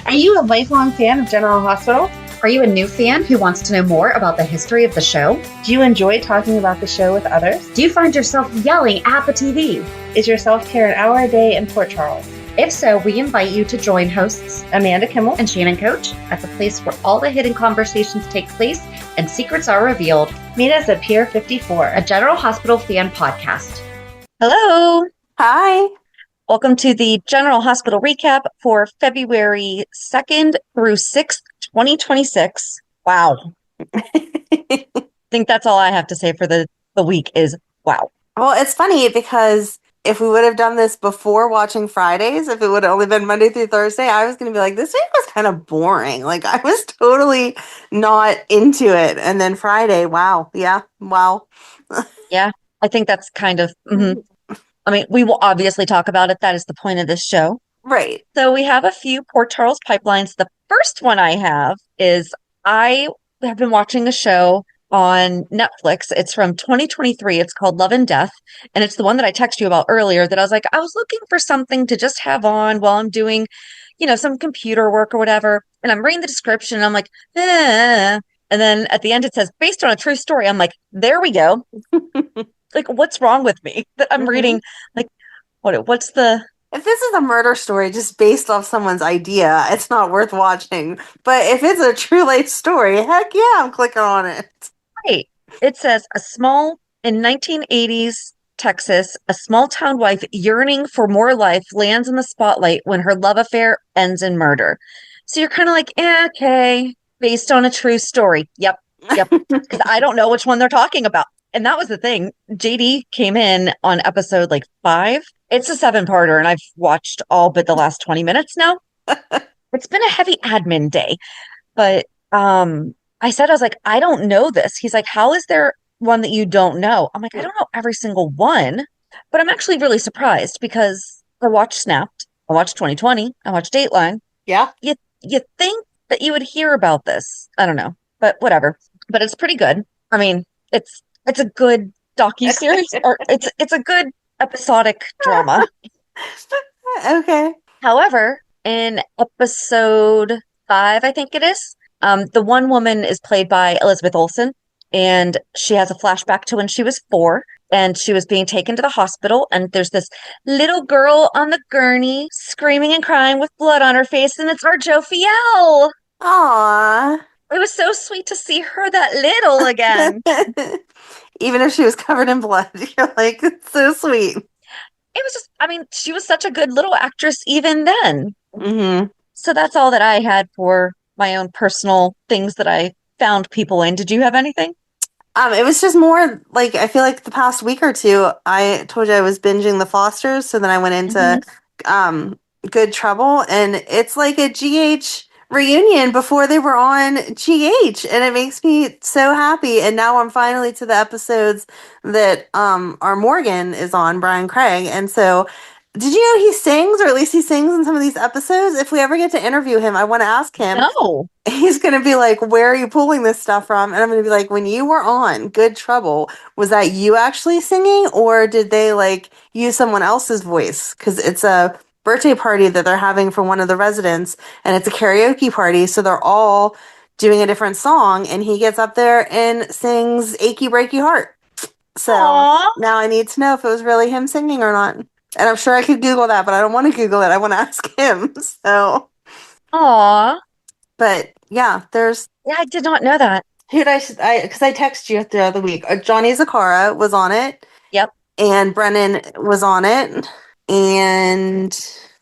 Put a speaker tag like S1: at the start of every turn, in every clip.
S1: Are you a lifelong fan of General Hospital?
S2: Are you a new fan who wants to know more about the history of the show?
S1: Do you enjoy talking about the show with others?
S2: Do you find yourself yelling at the TV?
S1: Is your self-care an hour a day in Port Charles?
S2: If so, we invite you to join hosts
S1: Amanda Kimmel
S2: and Shannon Coach at the place where all the hidden conversations take place and secrets are revealed.
S1: Meet us at Pier 54,
S2: a General Hospital fan podcast.
S3: Hello.
S4: Hi.
S3: Welcome to the General Hospital recap for February 2nd through 6th, 2026. Wow. I think that's all I have to say for the week is wow.
S4: Well, it's funny because if we would have done this before watching Fridays, if it would have only been Monday through Thursday, I was going to be like, this week was kind of boring. Like, I was totally not into it. And then Friday, wow. Yeah. Wow.
S3: Yeah. I think that's kind of, I mean, we will obviously talk about it. That is the point of this show.
S4: Right.
S3: So we have a few Port Charles pipelines. The first one I have is I have been watching a show on Netflix. It's from 2023. It's called Love and Death. And it's the one that I texted you about earlier that I was like, I was looking for something to just have on while I'm doing, some computer work or whatever. And I'm reading the description and I'm like, eh. And then at the end it says, based on a true story. I'm like, there we go. Like, what's wrong with me that I'm reading? Like, what's the...
S4: If this is a murder story just based off someone's idea, it's not worth watching. But if it's a true life story, heck yeah, I'm clicking on it.
S3: Right. It says in 1980s Texas, a small town wife yearning for more life lands in the spotlight when her love affair ends in murder. So you're kind of like, okay, based on a true story. Yep. Because I don't know which one they're talking about. And that was the thing. JD came in on episode 5. It's a 7-parter, and I've watched all but the last 20 minutes now. It's been a heavy admin day. But I was like, I don't know this. He's like, how is there one that you don't know? I'm like, I don't know every single one. But I'm actually really surprised because I watched Snapped. I watched 2020. I watched Dateline.
S4: Yeah.
S3: You think that you would hear about this. I don't know. But whatever. But it's pretty good. I mean, it's a good docuseries, or it's a good episodic drama.
S4: Okay.
S3: However, in episode 5, I think it is, the one woman is played by Elizabeth Olsen, and she has a flashback to when she was 4, and she was being taken to the hospital, and there's this little girl on the gurney screaming and crying with blood on her face, and it's our Jo Fiel.
S4: Aww.
S3: It was so sweet to see her that little again.
S4: Even if she was covered in blood, you're like, it's so sweet.
S3: It was just, she was such a good little actress even then.
S4: Mm-hmm.
S3: So that's all that I had for my own personal things that I found people in. Did you have anything?
S4: It was just more like, I feel like the past week or two, I told you I was binging The Fosters. So then I went into Good Trouble, and it's like a GH reunion before they were on GH, and it makes me so happy. And now I'm finally to the episodes that our Morgan is on, Brian Craig. And so did you know he sings, or at least he sings in some of these episodes? If we ever get to interview him, I want to ask him.
S3: No.
S4: He's going to be like, where are you pulling this stuff from? And I'm going to be like, when you were on Good Trouble, was that you actually singing, or did they use someone else's voice? Because it's a birthday party that they're having for one of the residents, and it's a karaoke party, so they're all doing a different song, and he gets up there and sings Achy Breaky Heart. So Now I need to know if it was really him singing or not. And I'm sure I could Google that, but I don't want to Google it. I want to ask him. So
S3: Aww.
S4: But yeah,
S3: I did not know that.
S4: Because I texted you the other week. Johnny Zakara was on it.
S3: Yep.
S4: And Brennan was on it. And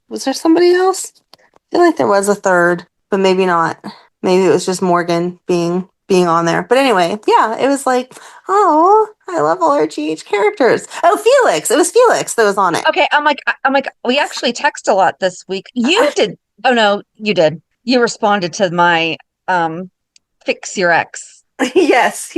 S4: was there somebody else? I feel like there was a third, but maybe not. Maybe it was just Morgan being on there. But anyway, yeah, it was like, oh, I love all our GH characters. Oh, Felix. It was Felix that was on it.
S3: Okay, I'm like, we actually text a lot this week. You did. Oh no, you did. You responded to my fix your ex.
S4: Yes.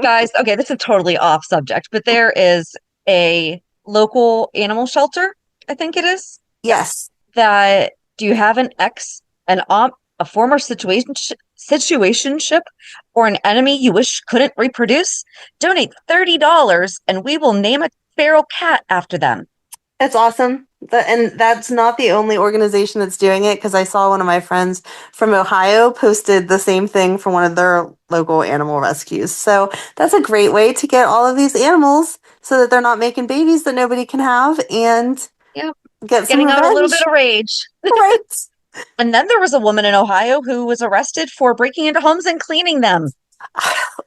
S3: Guys, okay, this is totally off subject, but there is a local animal shelter, I think it is.
S4: Yes.
S3: That, do you have an ex, an aunt, a former situationship, or an enemy you wish couldn't reproduce? Donate $30 and we will name a feral cat after them.
S4: That's awesome. And that's not the only organization that's doing it, because I saw one of my friends from Ohio posted the same thing for one of their local animal rescues. So that's a great way to get all of these animals so that they're not making babies that nobody can have and
S3: Yep.
S4: get some
S3: Getting out a little bit
S4: revenge.
S3: of rage.
S4: Right.
S3: And then there was a woman in Ohio who was arrested for breaking into homes and cleaning them.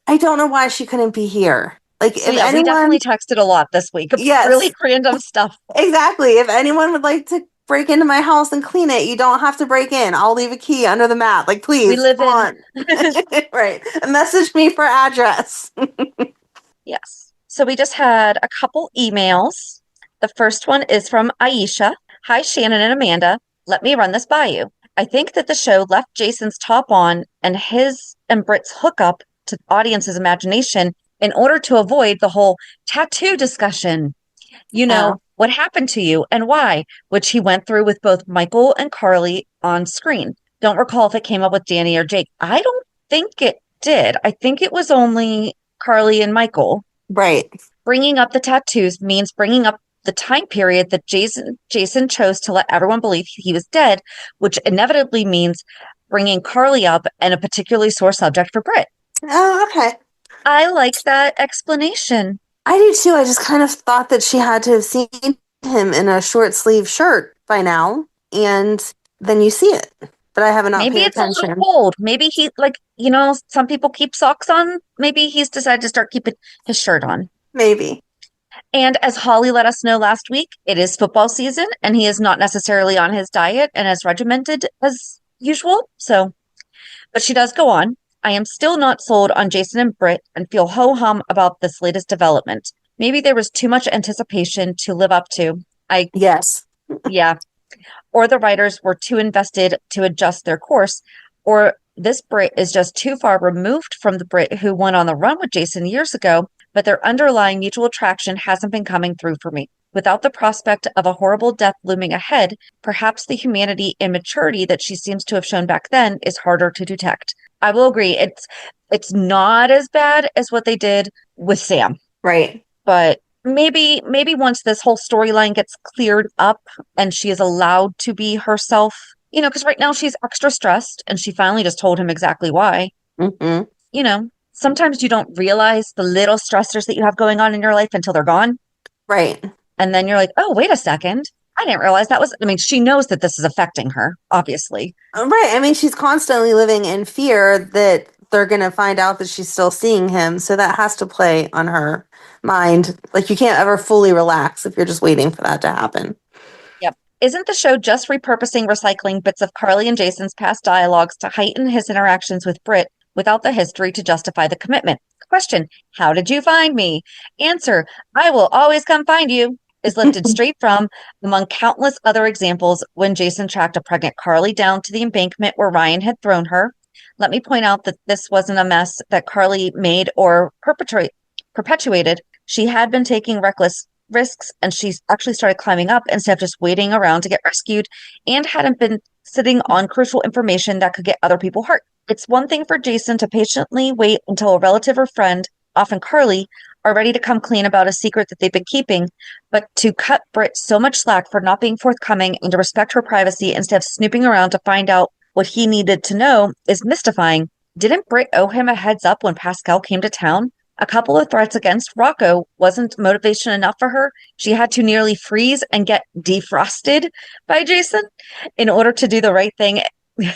S4: I don't know why she couldn't be here. Like,
S3: So
S4: if
S3: yeah, we
S4: anyone,
S3: definitely texted a lot this week of
S4: yes,
S3: really random stuff.
S4: exactly. If anyone would like to break into my house and clean it, you don't have to break in. I'll leave a key under the mat. Like,
S3: We
S4: please,
S3: live
S4: come on. Right. Message me for address.
S3: Yes. So we just had a couple emails. The first one is from Aisha. Hi, Shannon and Amanda. Let me run this by you. I think that the show left Jason's top on and his and Britt's hookup to the audience's imagination in order to avoid the whole tattoo discussion. You know,
S4: Oh.
S3: what happened to you and why, which he went through with both Michael and Carly on screen. Don't recall if it came up with Danny or Jake. I don't think it did. I think it was only Carly and Michael.
S4: Right.
S3: Bringing up the tattoos means bringing up the time period that Jason chose to let everyone believe he was dead, which inevitably means bringing Carly up and a particularly sore subject for Britt.
S4: Oh, okay.
S3: I like that explanation.
S4: I do too. I just kind of thought that she had to have seen him in a short sleeve shirt by now, and then you see it. But I haven't not
S3: Maybe
S4: paid
S3: it's a little
S4: attention.
S3: cold. Maybe he, like, some people keep socks on. Maybe he's decided to start keeping his shirt on.
S4: Maybe.
S3: And as Holly let us know last week, it is football season and he is not necessarily on his diet and as regimented as usual. So, but she does go on. I am still not sold on Jason and Britt and feel ho-hum about this latest development. Maybe there was too much anticipation to live up to.
S4: Yes.
S3: Yeah. Or the writers were too invested to adjust their course, or this Brit is just too far removed from the Brit who went on the run with Jason years ago, but their underlying mutual attraction hasn't been coming through for me. Without the prospect of a horrible death looming ahead, perhaps the humanity and maturity that she seems to have shown back then is harder to detect. I will agree, it's not as bad as what they did with Sam.
S4: Right.
S3: But maybe once this whole storyline gets cleared up and she is allowed to be herself, because right now she's extra stressed and she finally just told him exactly why.
S4: Mm-hmm.
S3: Sometimes you don't realize the little stressors that you have going on in your life until they're gone.
S4: Right.
S3: And then you're like, oh, wait a second. I didn't realize she knows that this is affecting her, obviously.
S4: Right. I mean, she's constantly living in fear that they're going to find out that she's still seeing him. So that has to play on her mind. Like, you can't ever fully relax if you're just waiting for that to happen.
S3: Yep. Isn't the show just repurposing, recycling bits of Carly and Jason's past dialogues to heighten his interactions with Britt without the history to justify the commitment? Question: how did you find me? Answer: I will always come find you. Is lifted straight from, among countless other examples, when Jason tracked a pregnant Carly down to the embankment where Ryan had thrown her. Let me point out that this wasn't a mess that Carly made or perpetuated. She had been taking reckless risks, and she actually started climbing up instead of just waiting around to get rescued, and hadn't been sitting on crucial information that could get other people hurt. It's one thing for Jason to patiently wait until a relative or friend, often Carly, are ready to come clean about a secret that they've been keeping, but to cut Britt so much slack for not being forthcoming and to respect her privacy instead of snooping around to find out what he needed to know is mystifying. Didn't Britt owe him a heads up when Pascal came to town? A couple of threats against Rocco wasn't motivation enough for her. She had to nearly freeze and get defrosted by Jason in order to do the right thing.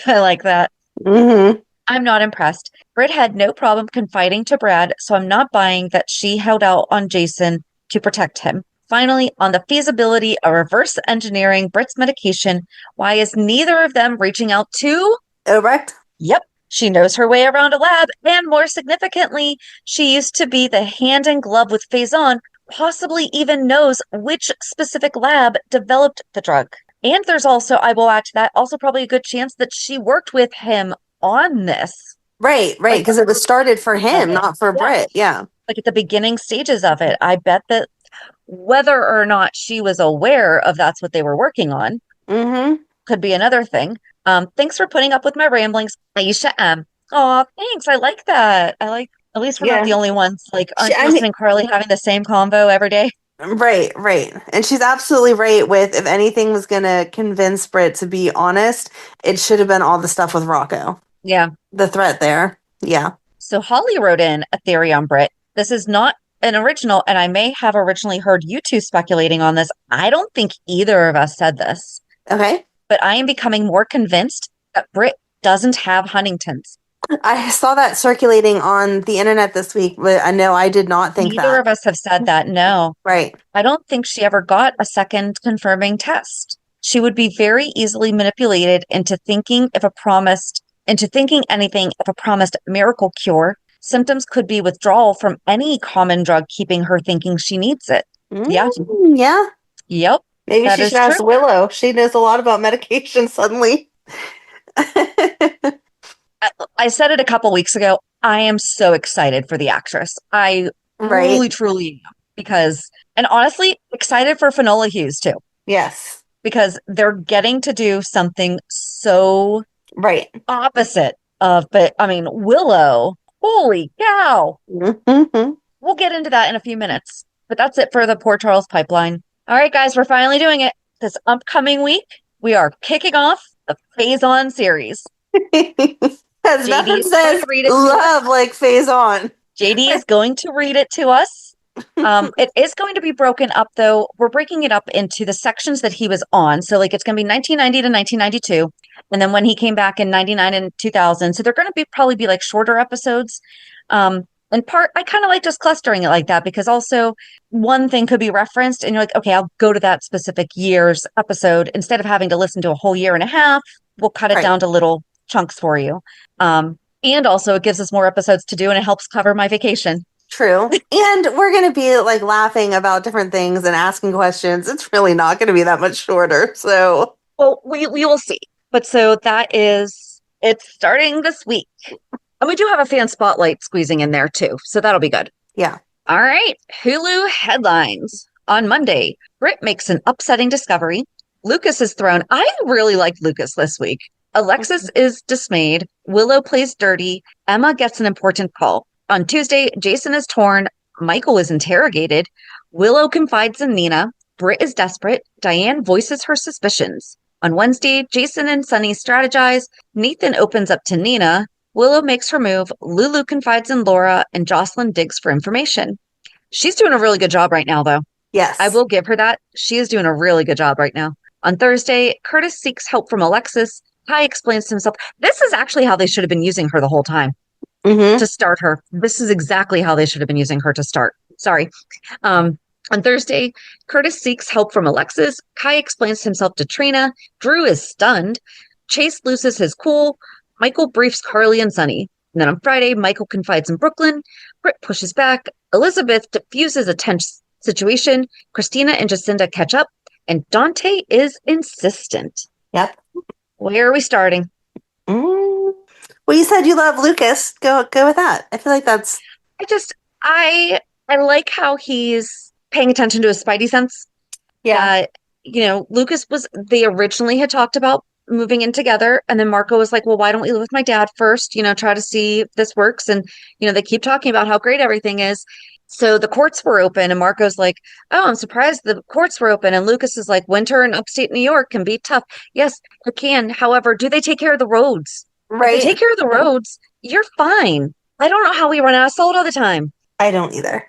S3: I like that.
S4: Mm-hmm.
S3: I'm not impressed. Britt had no problem confiding to Brad, so I'm not buying that she held out on Jason to protect him. Finally, on the feasibility of reverse engineering Britt's medication, why is neither of them reaching out to?
S4: Correct.
S3: Yep, she knows her way around a lab, and more significantly, she used to be the hand in glove with Faison, possibly even knows which specific lab developed the drug. And there's also, I will add to that, also probably a good chance that she worked with him on this.
S4: Right, because it was started for him, not for
S3: Yeah.
S4: Britt. Yeah.
S3: Like at the beginning stages of it. I bet that whether or not she was aware of that's what they were working on could be another thing. Thanks for putting up with my ramblings, Aisha M. Oh, thanks. I like that. At least we're not the only ones. Like, aren't Jason and Carly having the same convo every day?
S4: Right, right. And she's absolutely right with if anything was going to convince Britt to be honest, it should have been all the stuff with Rocco.
S3: Yeah.
S4: The threat there. Yeah.
S3: So Holly wrote in a theory on Brit. This is not an original, and I may have originally heard you two speculating on this. I don't think either of us said this,
S4: Okay.
S3: but I am becoming more convinced that Brit doesn't have Huntington's.
S4: I saw that circulating on the internet this week, but I know I did not think
S3: Neither
S4: that.
S3: of us have said that. No,
S4: Right.
S3: I don't think she ever got a second confirming test. She would be very easily manipulated into thinking anything if a promised miracle cure. Symptoms could be withdrawal from any common drug, keeping her thinking she needs it. Yeah.
S4: Yeah.
S3: Yep.
S4: Maybe
S3: That
S4: she
S3: is
S4: should ask
S3: true.
S4: Willow. She knows a lot about medication suddenly.
S3: I said it a couple weeks ago. I am so excited for the actress. I
S4: Right.
S3: truly am. And honestly, excited for Finola Hughes too,
S4: Yes.
S3: because they're getting to do something so
S4: Right.
S3: opposite but I mean, Willow, holy cow.
S4: Mm-hmm.
S3: We'll get into that in a few minutes, but that's it for the Port Charles pipeline. All right, guys, we're finally doing it. This upcoming week, we are kicking off the Phase On series.
S4: Because
S3: JD
S4: nothing
S3: is going
S4: says
S3: to read it to
S4: love
S3: us.
S4: like phase on.
S3: JD is going to read it to us. It is going to be broken up, though. We're breaking it up into the sections that he was on. So, like, it's going to be 1990 to 1992. And then when he came back in 99 and 2000. So they're going to probably be like shorter episodes. In part, I kind of like just clustering it like that because also one thing could be referenced and you're like, okay, I'll go to that specific year's episode instead of having to listen to a whole year and a half. We'll cut it
S4: Right.
S3: down to little chunks for you. And also it gives us more episodes to do and it helps cover my vacation.
S4: True. And we're going to be like laughing about different things and asking questions. It's really not going to be that much shorter. So,
S3: Well, we will see. But so it's starting this week. And we do have a fan spotlight squeezing in there too. So that'll be good.
S4: yeah.
S3: All right. Hulu headlines. On Monday, Britt makes an upsetting discovery. Lucas is thrown. I really liked Lucas this week. Alexis is dismayed. Willow plays dirty. Emma gets an important call. On Tuesday, Jason is torn. Michael is interrogated. Willow confides in Nina. Britt is desperate. Diane voices her suspicions. On Wednesday, Jason and Sunny strategize. Nathan opens up to Nina. Willow makes her move. Lulu confides in Laura, and Jocelyn digs for information. She's doing a really good job right now, though.
S4: Yes.
S3: I will give her that. She is doing a really good job right now. On Thursday, Curtis seeks help from Alexis. Kai explains to himself. This is actually how they should have been using her the whole time to start her. This is exactly how they should have been using her to start. Sorry. On Thursday, Curtis seeks help from Alexis. Kai explains himself to Trina. Drew is stunned. Chase loses his cool. Michael briefs Carly and Sunny. And then on Friday, Michael confides in Brooklyn. Britt pushes back. Elizabeth diffuses a tense situation. Christina and Jacinda catch up. And Dante is insistent.
S4: Yep.
S3: Where are we starting?
S4: Well, you said you love Lucas. Go with that. I feel like that's.
S3: I like how he's paying attention to his spidey sense.
S4: Yeah.
S3: Lucas they originally had talked about moving in together. And then Marco was like, well, why don't we live with my dad first? Try to see if this works. And, they keep talking about how great everything is. So the courts were open and Marco's like, oh, I'm surprised the courts were open. And Lucas is like, winter in upstate New York can be tough. Yes, it can. However, do they take care of the roads?
S4: Right.
S3: If they take care of the roads, you're fine. I don't know how we run out of salt all the time.
S4: I don't either.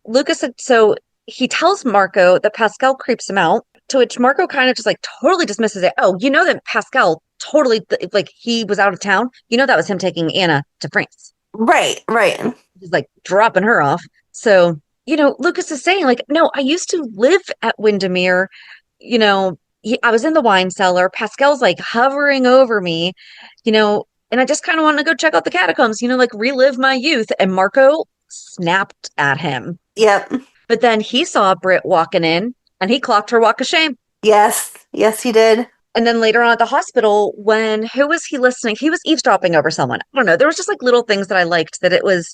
S3: Lucas, so he tells Marco that Pascal creeps him out, to which Marco kind of just like totally dismisses it. Oh, that Pascal totally, like he was out of town. That was him taking Anna to France.
S4: Right.
S3: He's like dropping her off. So, Lucas is saying like, no, I used to live at Wyndemere. I was in the wine cellar. Pascal's like hovering over me, and I just kind of want to go check out the catacombs, like relive my youth. And Marco snapped at him.
S4: Yep.
S3: But then he saw Britt walking in and he clocked her walk of shame.
S4: Yes, he did.
S3: And then later on at the hospital, who was he listening? He was eavesdropping over someone. I don't know. There was just like little things that I liked that it was,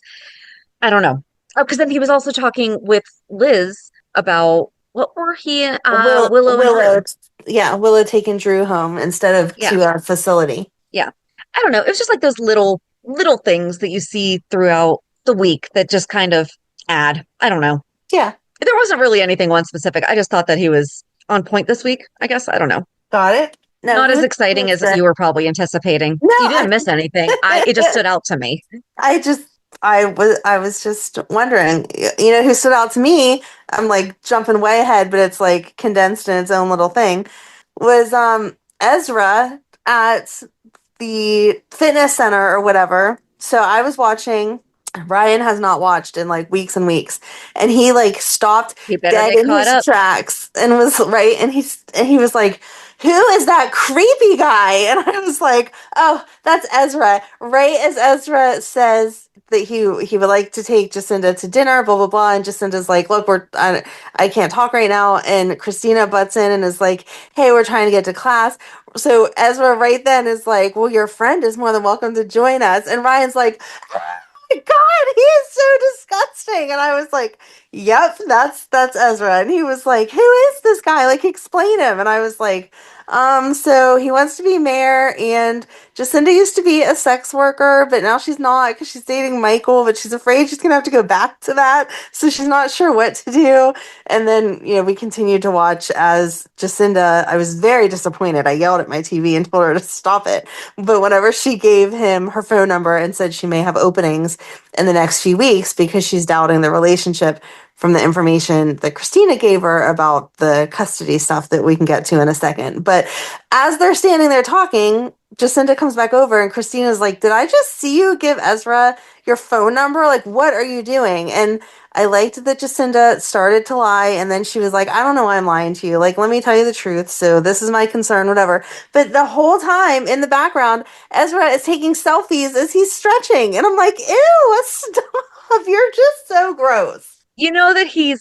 S3: I don't know. Oh, because then he was also talking with Liz about what were he, Willow.
S4: Yeah, Willow taking Drew home instead of to our facility.
S3: Yeah. I don't know. It was just like those little things that you see throughout the week that just kind of add. I don't know.
S4: Yeah.
S3: There wasn't really anything one specific. I just thought that he was on point this week, I guess. I don't know.
S4: Got it? No,
S3: Not
S4: he
S3: as
S4: he
S3: exciting
S4: was
S3: as
S4: good.
S3: you were probably anticipating.
S4: No,
S3: You didn't miss anything. It just stood out to me.
S4: I was just wondering, you know, who stood out to me. I'm like jumping way ahead, but it's like condensed in its own little thing. Was Ezra at the fitness center or whatever. So I was watching. Ryan has not watched in like weeks and weeks, and he like stopped
S3: You better
S4: dead
S3: get
S4: in
S3: caught
S4: his
S3: up.
S4: tracks and was right, and he was like, "Who is that creepy guy?" And I was like, "Oh, that's Ezra." Right as Ezra says that he would like to take Jacinda to dinner, blah blah blah, and Jacinda's like, "Look, I can't talk right now," and Christina butts in and is like, "Hey, we're trying to get to class." So Ezra right then is like, "Well, your friend is more than welcome to join us," and Ryan's like, my God, he is so disgusting. And I was like, yep, that's Ezra. And he was like, who is this guy? Like, explain him. And I was like, so he wants to be mayor, and Jacinda used to be a sex worker, but now she's not because she's dating Michael, but she's afraid she's gonna have to go back to that. So she's not sure what to do. And then, you know, we continued to watch as Jacinda, I was very disappointed. I yelled at my TV and told her to stop it. But whenever she gave him her phone number and said she may have openings in the next few weeks because she's doubting the relationship from the information that Christina gave her about the custody stuff that we can get to in a second. But as they're standing there talking, Jacinda comes back over and Christina's like, did I just see you give Ezra your phone number? Like, what are you doing? And I liked that Jacinda started to lie, and then she was like, I don't know why I'm lying to you. Like, let me tell you the truth. So this is my concern, whatever. But the whole time in the background, Ezra is taking selfies as he's stretching. And I'm like, ew, stop. You're just so gross.
S3: You know that he's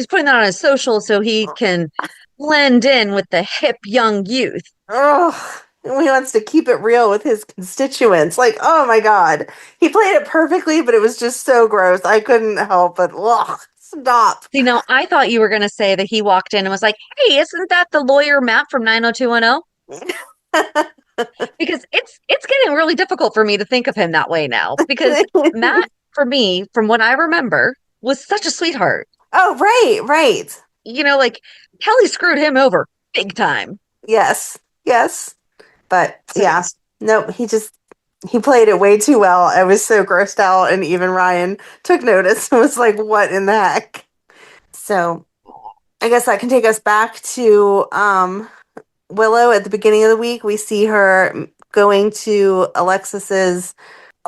S3: putting that on his social so he can blend in with the hip young youth.
S4: Oh, he wants to keep it real with his constituents. Like, oh my God. He played it perfectly, but it was just so gross. I couldn't help but, ugh, stop.
S3: You know, I thought you were going to say that he walked in and was like, "Hey, isn't that the lawyer Matt from 90210?" Because it's getting really difficult for me to think of him that way now. Because Matt, for me, from what I remember, was such a sweetheart.
S4: Oh, right, right.
S3: You know, like Kelly screwed him over big time.
S4: Yes, yes. But
S3: So
S4: yeah, nope, he played it way too well. I was so grossed out, and even Ryan took notice and was like, what in the heck? So I guess that can take us back to Willow at the beginning of the week. We see her going to Alexis's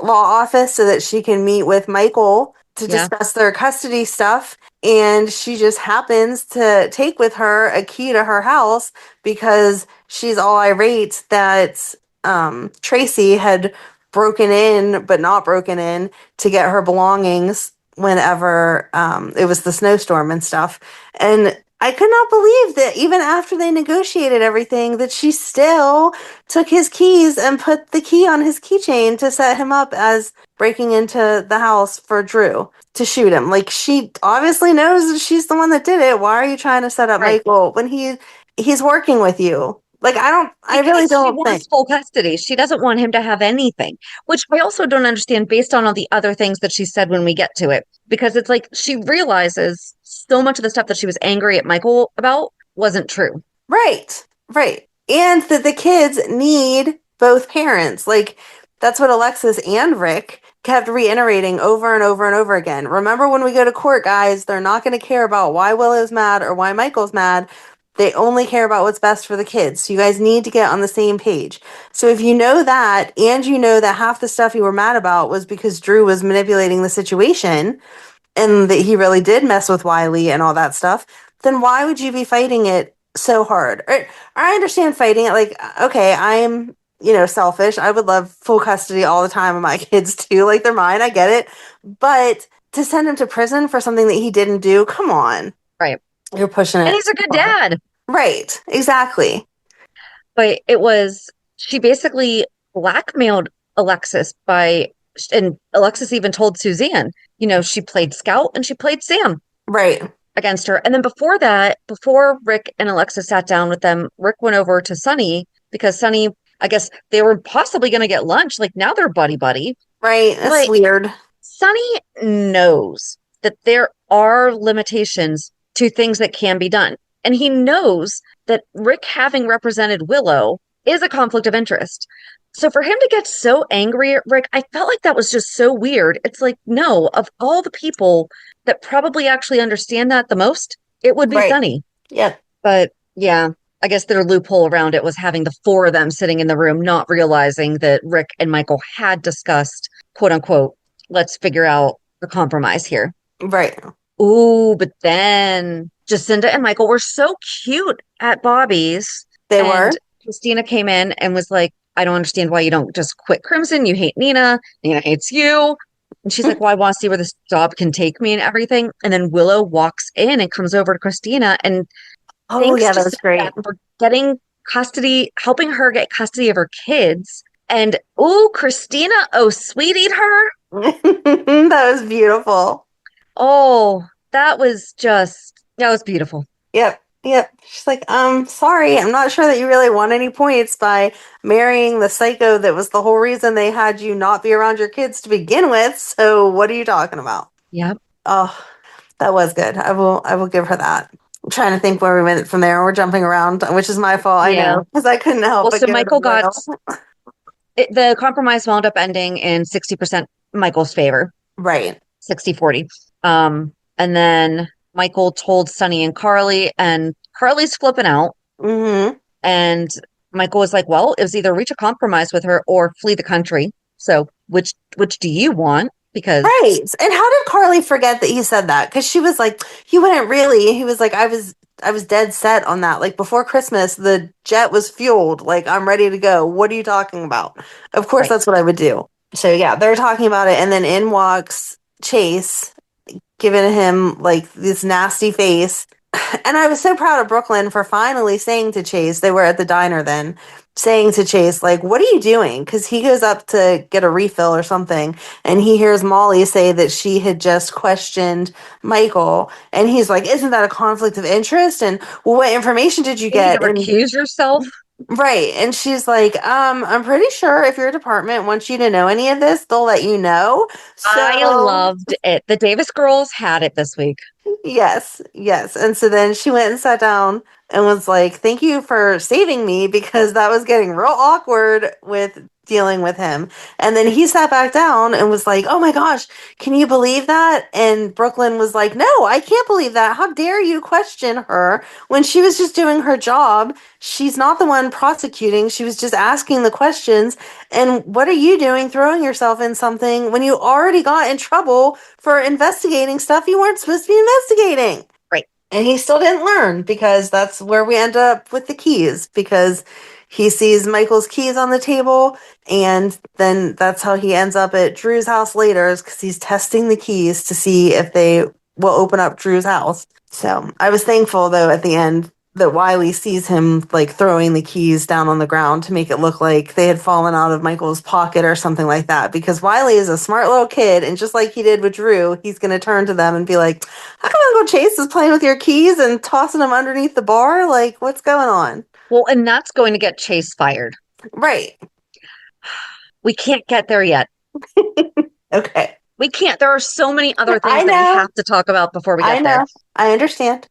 S4: law office so that she can meet with Michael to
S3: yeah,
S4: discuss their custody stuff. And she just happens to take with her a key to her house because she's all irate that Tracy had broken in, but not broken in to get her belongings whenever it was the snowstorm and stuff. And I could not believe that even after they negotiated everything, that she still took his keys and put the key on his keychain to set him up as breaking into the house for Drew to shoot him. Like, she obviously knows that she's the one that did it. Why are you trying to set up
S3: right.
S4: Michael when he's working with you? Like, I really
S3: Because she
S4: don't think.
S3: wants full custody. She doesn't want him to have anything, which I also don't understand based on all the other things that she said when we get to it. Because it's like she realizes so much of the stuff that she was angry at Michael about wasn't true.
S4: Right, right. And that the kids need both parents. Like, that's what Alexis and Rick kept reiterating over and over and over again. Remember, when we go to court, guys, they're not going to care about why Willow's mad or why Michael's mad. They only care about what's best for the kids. So you guys need to get on the same page. So if you know that, and you know that half the stuff you were mad about was because Drew was manipulating the situation, and that he really did mess with Wiley and all that stuff, then why would you be fighting it so hard? Or, I understand fighting it, like, okay, I'm, selfish. I would love full custody all the time of my kids too. Like, they're mine. I get it. But to send him to prison for something that he didn't do, come on.
S3: Right.
S4: You're pushing it.
S3: And he's a good dad.
S4: Right. Exactly.
S3: But she basically blackmailed Alexis and Alexis even told Suzanne, she played Scout and she played Sam
S4: Right.
S3: against her. And then before that, before Rick and Alexis sat down with them, Rick went over to Sunny because Sunny, I guess they were possibly going to get lunch. Like, now they're buddy buddy.
S4: Right. That's
S3: Like,
S4: weird.
S3: Sunny knows that they're are limitations to things that can be done. And he knows that Rick having represented Willow is a conflict of interest. So for him to get so angry at Rick, I felt like that was just so weird. It's like, no, of all the people that probably actually understand that the most, it would be
S4: Right.
S3: Sunny.
S4: Yep.
S3: But yeah, I guess their loophole around it was having the four of them sitting in the room, not realizing that Rick and Michael had discussed, quote unquote, let's figure out the compromise here.
S4: Right.
S3: Ooh, but then Jacinda and Michael were so cute at Bobby's.
S4: They
S3: and
S4: were.
S3: Christina came in and was like, I don't understand why you don't just quit Crimson. You hate Nina. Nina hates you. And she's like, well, I want to see where this job can take me and everything. And then Willow walks in and comes over to Christina and
S4: Oh,
S3: thanks
S4: yeah, that was
S3: Jacinda
S4: great.
S3: for getting custody, helping her get custody of her kids. And ooh, Christina, oh, sweetie her.
S4: That was beautiful.
S3: Oh, that was beautiful.
S4: Yep. Yep. She's like, sorry, I'm not sure that you really won any points by marrying the psycho that was the whole reason they had you not be around your kids to begin with. So what are you talking about?
S3: Yep.
S4: Oh, that was good. I will give her that. I'm trying to think where we went from there. We're jumping around, which is my fault, I
S3: Yeah.
S4: know, because I couldn't help
S3: Well,
S4: but
S3: so
S4: go to
S3: Michael got
S4: Will.
S3: the compromise wound up ending in 60% Michael's favor,
S4: Right.
S3: 60-40. And then Michael told Sonny and Carly, and Carly's flipping out.
S4: Mm-hmm.
S3: And Michael was like, well, it was either reach a compromise with her or flee the country. So which do you want? Because
S4: Right. And how did Carly forget that he said that? Because she was like, you wouldn't really. He was like, I was dead set on that. Like before Christmas, the jet was fueled. Like I'm ready to go. What are you talking about? Of course,
S3: Right.
S4: that's what I would do. So yeah, they're talking about it, and then in walks Chase, giving him like this nasty face. And I was so proud of Brooklyn for finally saying to Chase, they were at the diner then, saying to Chase, like, what are you doing? Because he goes up to get a refill or something, and he hears Molly say that she had just questioned Michael. And he's like, isn't that a conflict of interest? And well, what information did you
S3: you need
S4: get?
S3: to
S4: And
S3: recuse yourself.
S4: right. And she's like, I'm pretty sure if your department wants you to know any of this, they'll let you know.
S3: I
S4: So
S3: loved it. The Davis girls had it this week.
S4: yes, yes. And so then she went and sat down and was like, thank you for saving me because that was getting real awkward with dealing with him. And then he sat back down and was like, oh my gosh, can you believe that? And Brooklyn was like, no, I can't believe that. How dare you question her when she was just doing her job? She's not the one prosecuting. She was just asking the questions. And what are you doing throwing yourself in something when you already got in trouble for investigating stuff you weren't supposed to be investigating?
S3: Right.
S4: And he still didn't learn because that's where we end up with the keys because he sees Michael's keys on the table and then that's how he ends up at Drew's house later because he's testing the keys to see if they will open up Drew's house. So I was thankful though at the end that Wiley sees him like throwing the keys down on the ground to make it look like they had fallen out of Michael's pocket or something like that. Because Wiley is a smart little kid, and just like he did with Drew, he's going to turn to them and be like, "How come Uncle Chase is playing with your keys and tossing them underneath the bar? Like, what's going on?"
S3: Well, and that's going to get Chase fired.
S4: Right.
S3: We can't get there yet.
S4: Okay.
S3: We can't. There are so many other
S4: I
S3: things that we
S4: know.
S3: have to talk about before we
S4: I
S3: get
S4: know.
S3: there.
S4: I understand.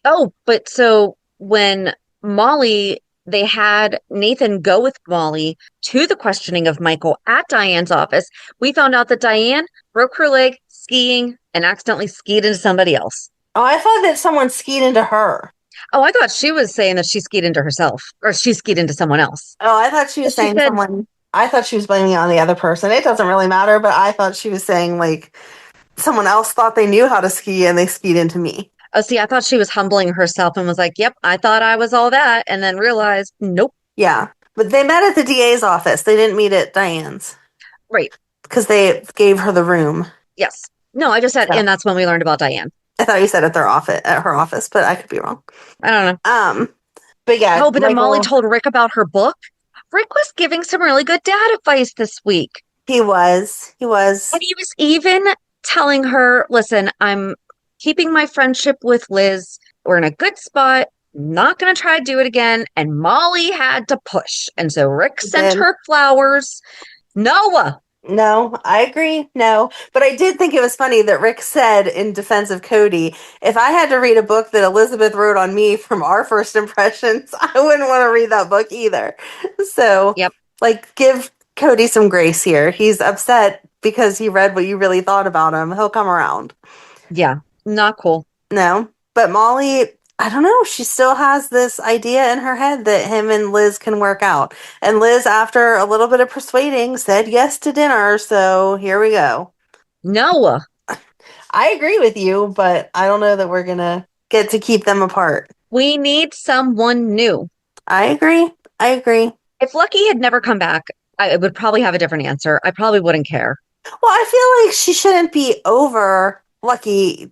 S3: Oh, but so when they had Nathan go with Molly to the questioning of Michael at Diane's office, we found out that Diane broke her leg skiing and accidentally skied into somebody else.
S4: Oh, I thought that someone skied into her.
S3: Oh, I thought she was saying that she skied into herself or she skied into someone else.
S4: Oh, I thought she was saying someone. I thought she was blaming it on the other person. It doesn't really matter, but I thought she was saying like someone else thought they knew how to ski and they skied into me.
S3: Oh, see, I thought she was humbling herself and was like, yep, I thought I was all that. And then realized, nope.
S4: Yeah. But they met at the DA's office. They didn't meet at Diane's.
S3: Right.
S4: Because they gave her the room.
S3: Yes. No, I just said, and that's when we learned about Diane.
S4: I thought you said at her office, but I could be wrong.
S3: I don't know.
S4: But yeah.
S3: Oh, but then Molly told Rick about her book. Rick was giving some really good dad advice this week.
S4: He was.
S3: And he was even telling her, listen, I'm keeping my friendship with Liz. We're in a good spot. Not going to try to do it again. And Molly had to push. And so Rick sent her flowers. Noah,
S4: No, I agree. No, but I did think it was funny that Rick said in defense of Cody, if I had to read a book that Elizabeth wrote on me from our first impressions, I wouldn't want to read that book either. So,
S3: Yep.
S4: like, give Cody some grace here. He's upset because he read what you really thought about him. He'll come around.
S3: Yeah. Not cool.
S4: No, but Molly, I don't know. She still has this idea in her head that him and Liz can work out. And Liz, after a little bit of persuading, said yes to dinner. So here we go.
S3: No.
S4: I agree with you, but I don't know that we're going to get to keep them apart.
S3: We need someone new.
S4: I agree. I agree.
S3: If Lucky had never come back, I would probably have a different answer. I probably wouldn't care.
S4: Well, I feel like she shouldn't be over Lucky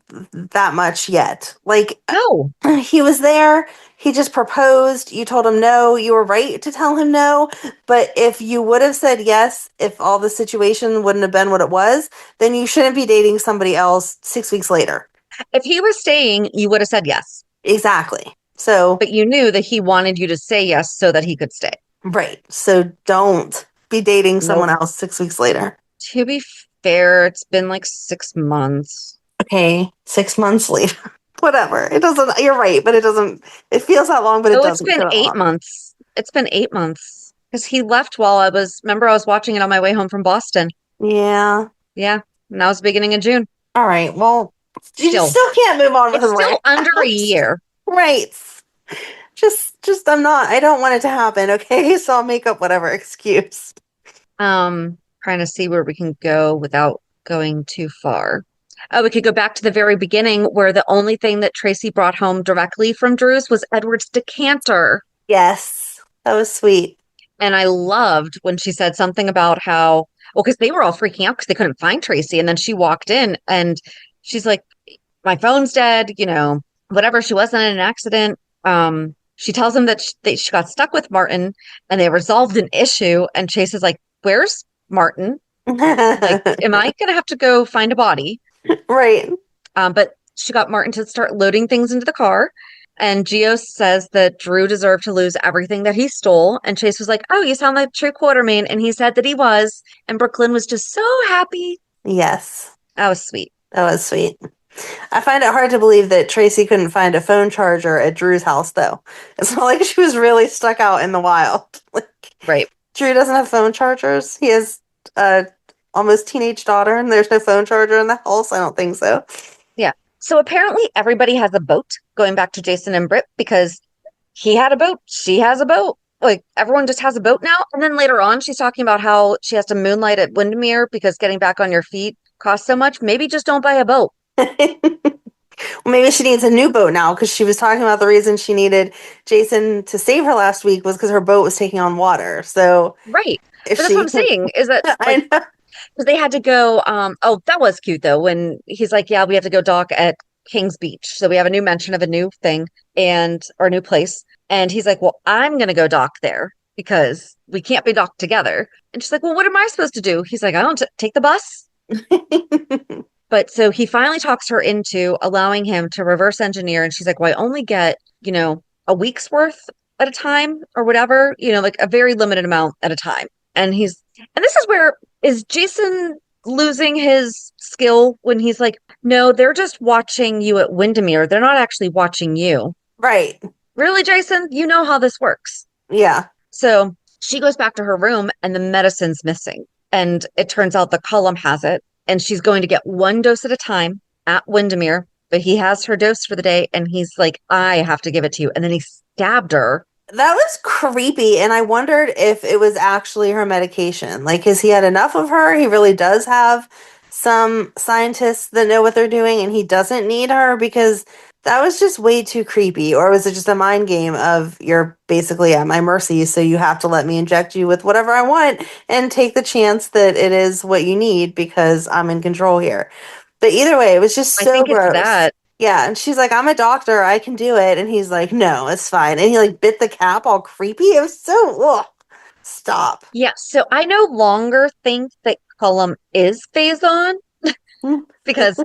S4: that much yet. Like,
S3: No.
S4: he was there. He just proposed. You told him no. You were right to tell him no. But if you would have said yes, if all the situation wouldn't have been what it was, then you shouldn't be dating somebody else 6 weeks later.
S3: If he was staying, you would have said yes.
S4: Exactly. So,
S3: But you knew that he wanted you to say yes so that he could stay.
S4: right. So don't be dating someone
S3: Nope.
S4: else 6 weeks later.
S3: To be fair, it's been like 6 months.
S4: Okay. 6 months later. Whatever. It doesn't, you're right, but it doesn't, it feels that long, but it
S3: Oh, it's
S4: doesn't
S3: been
S4: feel that
S3: 8
S4: long.
S3: months. It's been 8 months because he left while remember, I was watching it on my way home from Boston.
S4: Yeah.
S3: Yeah. And that was beginning of June.
S4: All right. Well, you
S3: Still,
S4: still can't move on with
S3: it's still
S4: Rick.
S3: under a year.
S4: Right. I'm not, I don't want it to happen, okay? So I'll make up whatever excuse.
S3: Trying to see where we can go without going too far. Oh, we could go back to the very beginning where the only thing that Tracy brought home directly from Drew's was Edward's decanter.
S4: Yes. That was sweet.
S3: And I loved when she said something about how, well, because they were all freaking out because they couldn't find Tracy. And then she walked in and she's like, my phone's dead, whatever. She wasn't in an accident. She tells him that she got stuck with Martin and they resolved an issue. And Chase is like, where's Martin? Like, am I going to have to go find a body?
S4: Right.
S3: But she got Martin to start loading things into the car. And Gio says that Drew deserved to lose everything that he stole. And Chase was like, oh, you sound like True Quartermain. And he said that he was. And Brooklyn was just so happy.
S4: Yes.
S3: That was sweet.
S4: That was sweet. I find it hard to believe that Tracy couldn't find a phone charger at Drew's house, though. It's not like she was really stuck out in the wild. Like,
S3: Right.
S4: Drew doesn't have phone chargers. He has a almost teenage daughter, and there's no phone charger in the house. I don't think so.
S3: Yeah. So apparently everybody has a boat, going back to Jason and Britt, because he had a boat. She has a boat. Like, everyone just has a boat now. And then later on, she's talking about how she has to moonlight at Wyndemere because getting back on your feet costs so much. Maybe just don't buy a boat.
S4: Well, maybe she needs a new boat now because she was talking about the reason she needed Jason to save her last week was because her boat was taking on water. So
S3: Right.
S4: if
S3: But that's
S4: she,
S3: what I'm saying is that,
S4: I
S3: like,
S4: know.
S3: because they had to go, oh, that was cute though, when he's like, yeah, we have to go dock at King's Beach. So we have a new mention of a new thing or new place. And he's like, well, I'm going to go dock there because we can't be docked together. And she's like, well, what am I supposed to do? He's like, I don't take the bus. But so he finally talks her into allowing him to reverse engineer. And she's like, well, I only get, a week's worth at a time or whatever, like a very limited amount at a time. And this is where is Jason losing his skill when he's like, no, they're just watching you at Wyndemere. They're not actually watching you.
S4: Right.
S3: Really, Jason? You know how this works.
S4: Yeah.
S3: So she goes back to her room and the medicine's missing. And it turns out the Cullum has it. And she's going to get one dose at a time at Wyndemere. But he has her dose for the day. And he's like, I have to give it to you. And then he stabbed her.
S4: That was creepy, and I wondered if it was actually her medication. Like, has he had enough of her? He really does have some scientists that know what they're doing, and he doesn't need her because that was just way too creepy. Or was it just a mind game of you're basically at my mercy, so you have to let me inject you with whatever I want and take the chance that it is what you need because I'm in control here. But either way, it was just
S3: I
S4: so
S3: think
S4: gross.
S3: it's that.
S4: Yeah, and she's like, I'm a doctor, I can do it. And he's like, no, it's fine. And he like bit the cap all creepy. It was so, ugh. Stop.
S3: Yeah. So I no longer think that Cullum is Faison because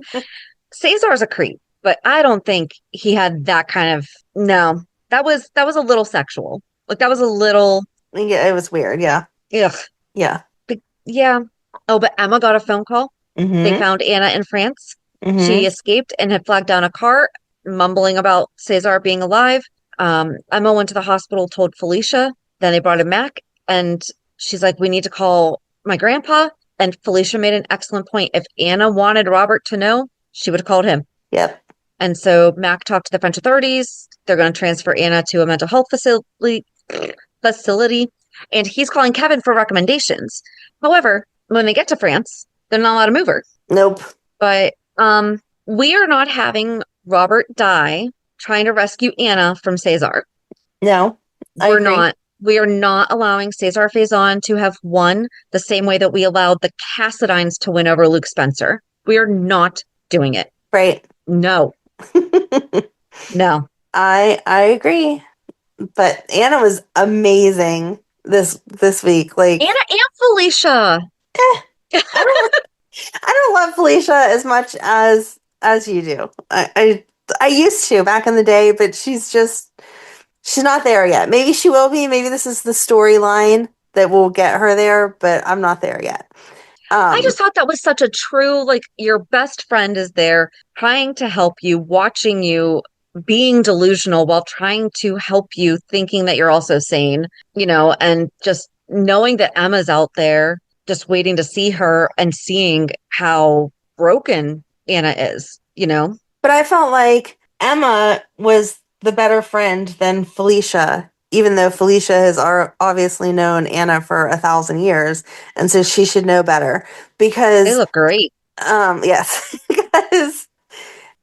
S3: Cesar's a creep, but I don't think he had that kind of, no, that was a little sexual. Like that was a little,
S4: Yeah, it was weird. Yeah.
S3: ugh.
S4: Yeah.
S3: But yeah. Oh, but Emma got a phone call. They
S4: Mm-hmm.
S3: found Anna in France. She
S4: Mm-hmm.
S3: escaped and had flagged down a car, mumbling about Cesar being alive. Emma went to the hospital, told Felicia. Then they brought him back, and she's like, "We need to call my grandpa." And Felicia made an excellent point. If Anna wanted Robert to know, she would have called him.
S4: Yep.
S3: And so Mac talked to the French authorities. They're going to transfer Anna to a mental health facility, and he's calling Kevin for recommendations. However, when they get to France, they're not allowed to move her.
S4: Nope.
S3: But we are not having Robert die trying to rescue Anna from Cesar.
S4: No, I
S3: We're
S4: agree.
S3: not. We are not allowing Cesar Faison to have won the same way that we allowed the Cassidines to win over Luke Spencer. We are not doing it.
S4: Right.
S3: No. No.
S4: I agree. But Anna was amazing this week. Like
S3: Anna and Felicia.
S4: I don't love Felicia as much as you do. I used to back in the day, but she's not there yet. Maybe she will be. Maybe this is the storyline that will get her there, but I'm not there yet.
S3: I just thought that was such a true, like, your best friend is there trying to help you, watching you, being delusional while trying to help you, thinking that you're also sane, and just knowing that Emma's out there, just waiting to see her and seeing how broken Anna is.
S4: But I felt like Emma was the better friend than Felicia, even though Felicia has obviously known Anna for 1,000 years, and so she should know better.
S3: They
S4: Because,
S3: look great.
S4: yes, because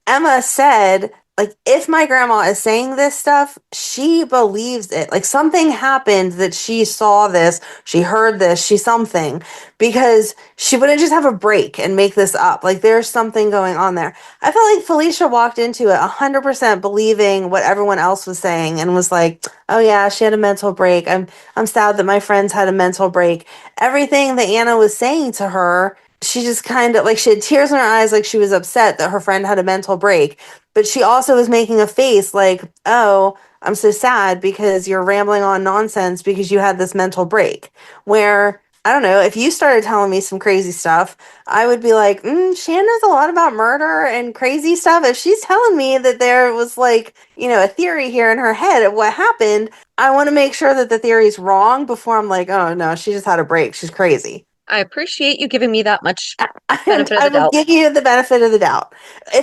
S4: Emma said, like, if my grandma is saying this stuff, she believes it. Like, something happened that she saw this, she heard this, she something, because she wouldn't just have a break and make this up. Like, there's something going on there. I felt like Felicia walked into it 100% believing what everyone else was saying and was like, oh yeah, she had a mental break. I'm sad that my friends had a mental break. Everything that Anna was saying to her, she just kind of, like, she had tears in her eyes, like she was upset that her friend had a mental break. But she also was making a face like, oh, I'm so sad because you're rambling on nonsense because you had this mental break. Where, I don't know, if you started telling me some crazy stuff, I would be like, Shan knows a lot about murder and crazy stuff. If she's telling me that there was, like, a theory here in her head of what happened, I want to make sure that the theory's wrong before I'm like, oh no, she just had a break. She's crazy.
S3: I appreciate you giving me that much
S4: I
S3: benefit of the
S4: will
S3: doubt.
S4: give you the benefit of the doubt.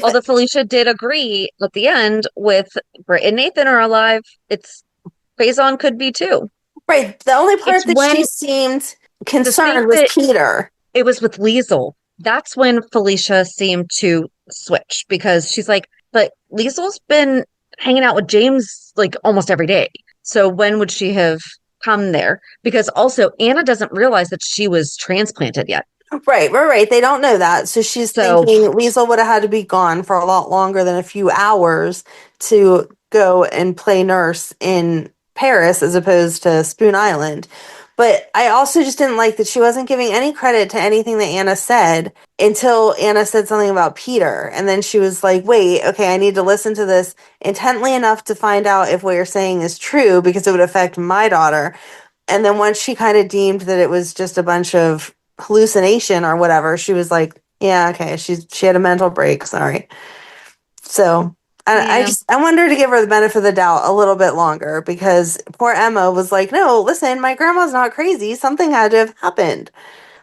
S3: Although Felicia did agree at the end with Britt and Nathan are alive, it's Faison could be too.
S4: Right. The only part
S3: It's
S4: that
S3: when
S4: she seemed
S3: the
S4: concerned
S3: thing
S4: was
S3: that
S4: Peter.
S3: it was with Liesel. That's when Felicia seemed to switch because she's like, but Liesel's been hanging out with James like almost every day. So when would she have come there? Because also Anna doesn't realize that she was transplanted yet.
S4: Right. They don't know that. So she's
S3: So
S4: thinking Liesel would have had to be gone for a lot longer than a few hours to go and play nurse in Paris as opposed to Spoon Island. But I also just didn't like that she wasn't giving any credit to anything that Anna said until Anna said something about Peter. And then she was like, wait, okay, I need to listen to this intently enough to find out if what you're saying is true because it would affect my daughter. And then once she kind of deemed that it was just a bunch of hallucination or whatever, she was like, yeah, okay, she had a mental break, sorry. So I wanted her to give her the benefit of the doubt a little bit longer because poor Emma was like, no, listen, my grandma's not crazy. Something had to have happened.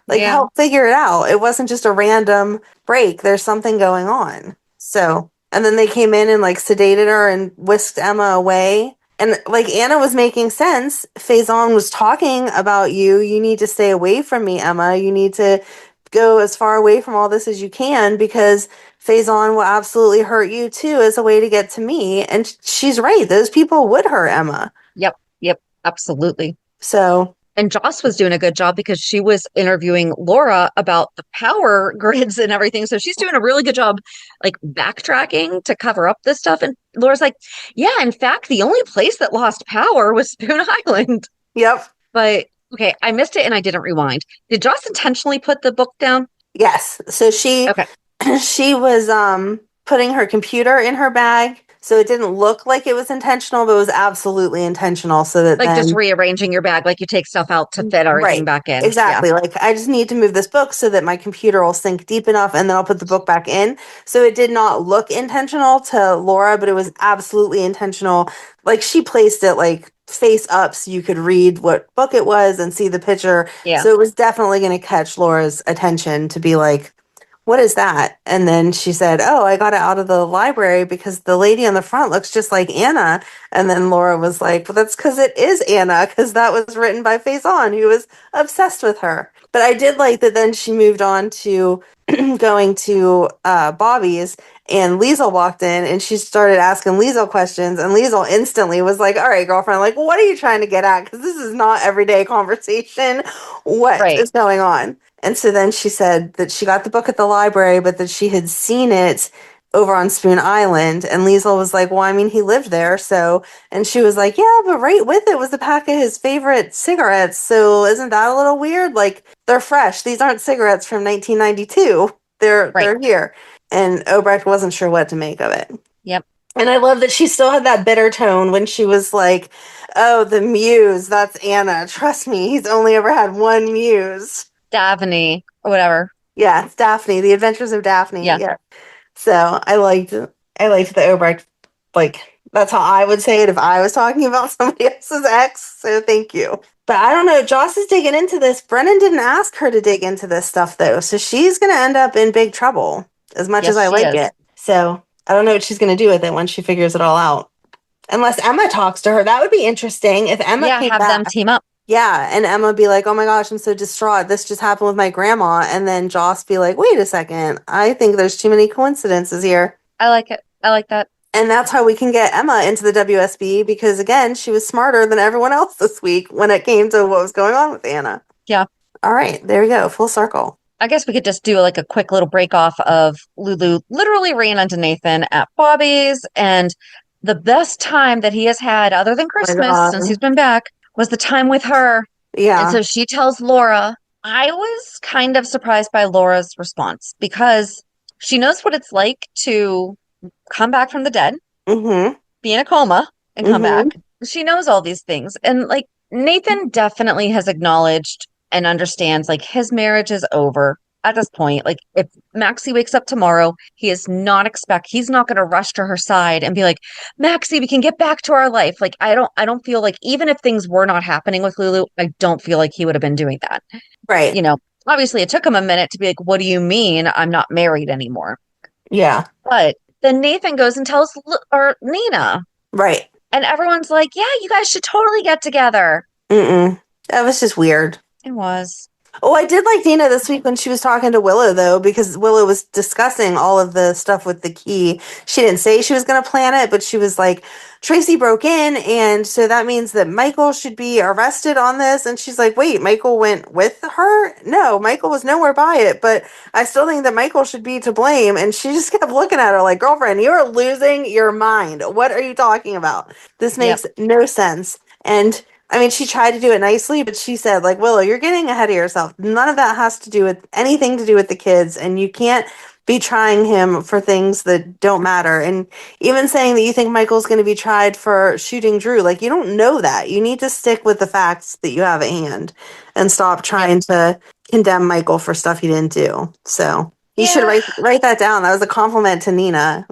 S4: Like, help figure it out. It wasn't just a random break. There's something going on. So, and then they came in and like sedated her and whisked Emma away. And like Anna was making sense. Faison was talking about you. You need to stay away from me, Emma. You need to go as far away from all this as you can because Faison will absolutely hurt you too as a way to get to me. And she's right. Those people would hurt Emma.
S3: Yep, absolutely.
S4: So.
S3: And Joss was doing a good job because she was interviewing Laura about the power grids and everything. So she's doing a really good job, like backtracking to cover up this stuff. And Laura's like, yeah, in fact, the only place that lost power was Spoon Island.
S4: Yep.
S3: But okay, I missed it and I didn't rewind. Did Joss intentionally put the book down?
S4: Yes. So she was putting her computer in her bag So it didn't look like it was intentional, but it was absolutely intentional so that
S3: Like
S4: then
S3: just rearranging your bag, like you take stuff out to fit everything
S4: right.
S3: back in.
S4: Exactly. Like I just need to move this book so that my computer will sink deep enough and then I'll put the book back in. So it did not look intentional to Laura, but it was absolutely intentional. Like she placed it like face up so you could read what book it was and see the picture.
S3: Yeah.
S4: So it was definitely going to catch Laura's attention to be like, what is that? And then she said, oh, I got it out of the library because the lady on the front looks just like Anna. And then Laura was like, well, that's because it is Anna, because that was written by Faison, who was obsessed with her. But I did like that then she moved on to going to Bobby's, and Liesel walked in and she started asking Liesel questions. And Liesel instantly was like, all right, girlfriend, like, what are you trying to get at? Because this is not everyday conversation. What is going on? And so then she said that she got the book at the library, but that she had seen it over on Spoon Island. And Liesel was like, well, I mean, he lived there. So, and she was like, yeah, but right with it was a pack of his favorite cigarettes. So isn't that a little weird? Like, they're fresh. These aren't cigarettes from 1992. They're here. And Obrecht wasn't sure what to make of it.
S3: Yep.
S4: And I love that she still had that bitter tone when she was like, oh, the muse, that's Anna. Trust me, he's only ever had one muse.
S3: Daphne or whatever.
S4: Yeah, it's Daphne, The Adventures of Daphne. Yeah. So I liked the Obrecht, like, that's how I would say it if I was talking about somebody else's ex. So thank you. But I don't know, Joss is digging into this. Brennan didn't ask her to dig into this stuff though. So she's gonna end up in big trouble as much as I like it. So I don't know what she's gonna do with it once she figures it all out. Unless Emma talks to her. That would be interesting if Emma came
S3: have
S4: back.
S3: them team up.
S4: Yeah, and Emma be like, oh my gosh, I'm so distraught. This just happened with my grandma. And then Joss be like, wait a second. I think there's too many coincidences here.
S3: I like it. I like that.
S4: And that's how we can get Emma into the WSB because, again, she was smarter than everyone else this week when it came to what was going on with Anna.
S3: Yeah.
S4: All right, there we go. Full circle.
S3: I guess we could just do like a quick little break off of Lulu literally ran into Nathan at Bobby's, and the best time that he has had other than Christmas since he's been back was the time with her.
S4: Yeah.
S3: And so she tells Laura. I was kind of surprised by Laura's response because she knows what it's like to come back from the dead, be in a coma and come back. She knows all these things. And like Nathan definitely has acknowledged and understands like his marriage is over at this point. Like if Maxie wakes up tomorrow, he's not going to rush to her side and be like, Maxie, we can get back to our life. Like I don't feel like even if things were not happening with Lulu, I don't feel like he would have been doing that.
S4: Right.
S3: You know, obviously it took him a minute to be like, what do you mean I'm not married anymore?
S4: Yeah.
S3: But then Nathan goes and tells Nina.
S4: Right.
S3: And everyone's like, yeah, you guys should totally get together.
S4: That was just weird.
S3: It was.
S4: Oh, I did like Nina this week when she was talking to Willow, though, because Willow was discussing all of the stuff with the key. She didn't say she was going to plan it, but she was like, Tracy broke in, and so that means that Michael should be arrested on this. And she's like, wait, Michael went with her? No, Michael was nowhere by it, but I still think that Michael should be to blame. And she just kept looking at her like, girlfriend, you're losing your mind. What are you talking about? This makes no sense. And I mean, she tried to do it nicely, but she said, like, Willow, you're getting ahead of yourself. None of that has to do with anything to do with the kids, and you can't be trying him for things that don't matter. And even saying that you think Michael's going to be tried for shooting Drew, like, you don't know that. You need to stick with the facts that you have at hand and stop trying to condemn Michael for stuff he didn't do. So you should write that down. That was a compliment to Nina.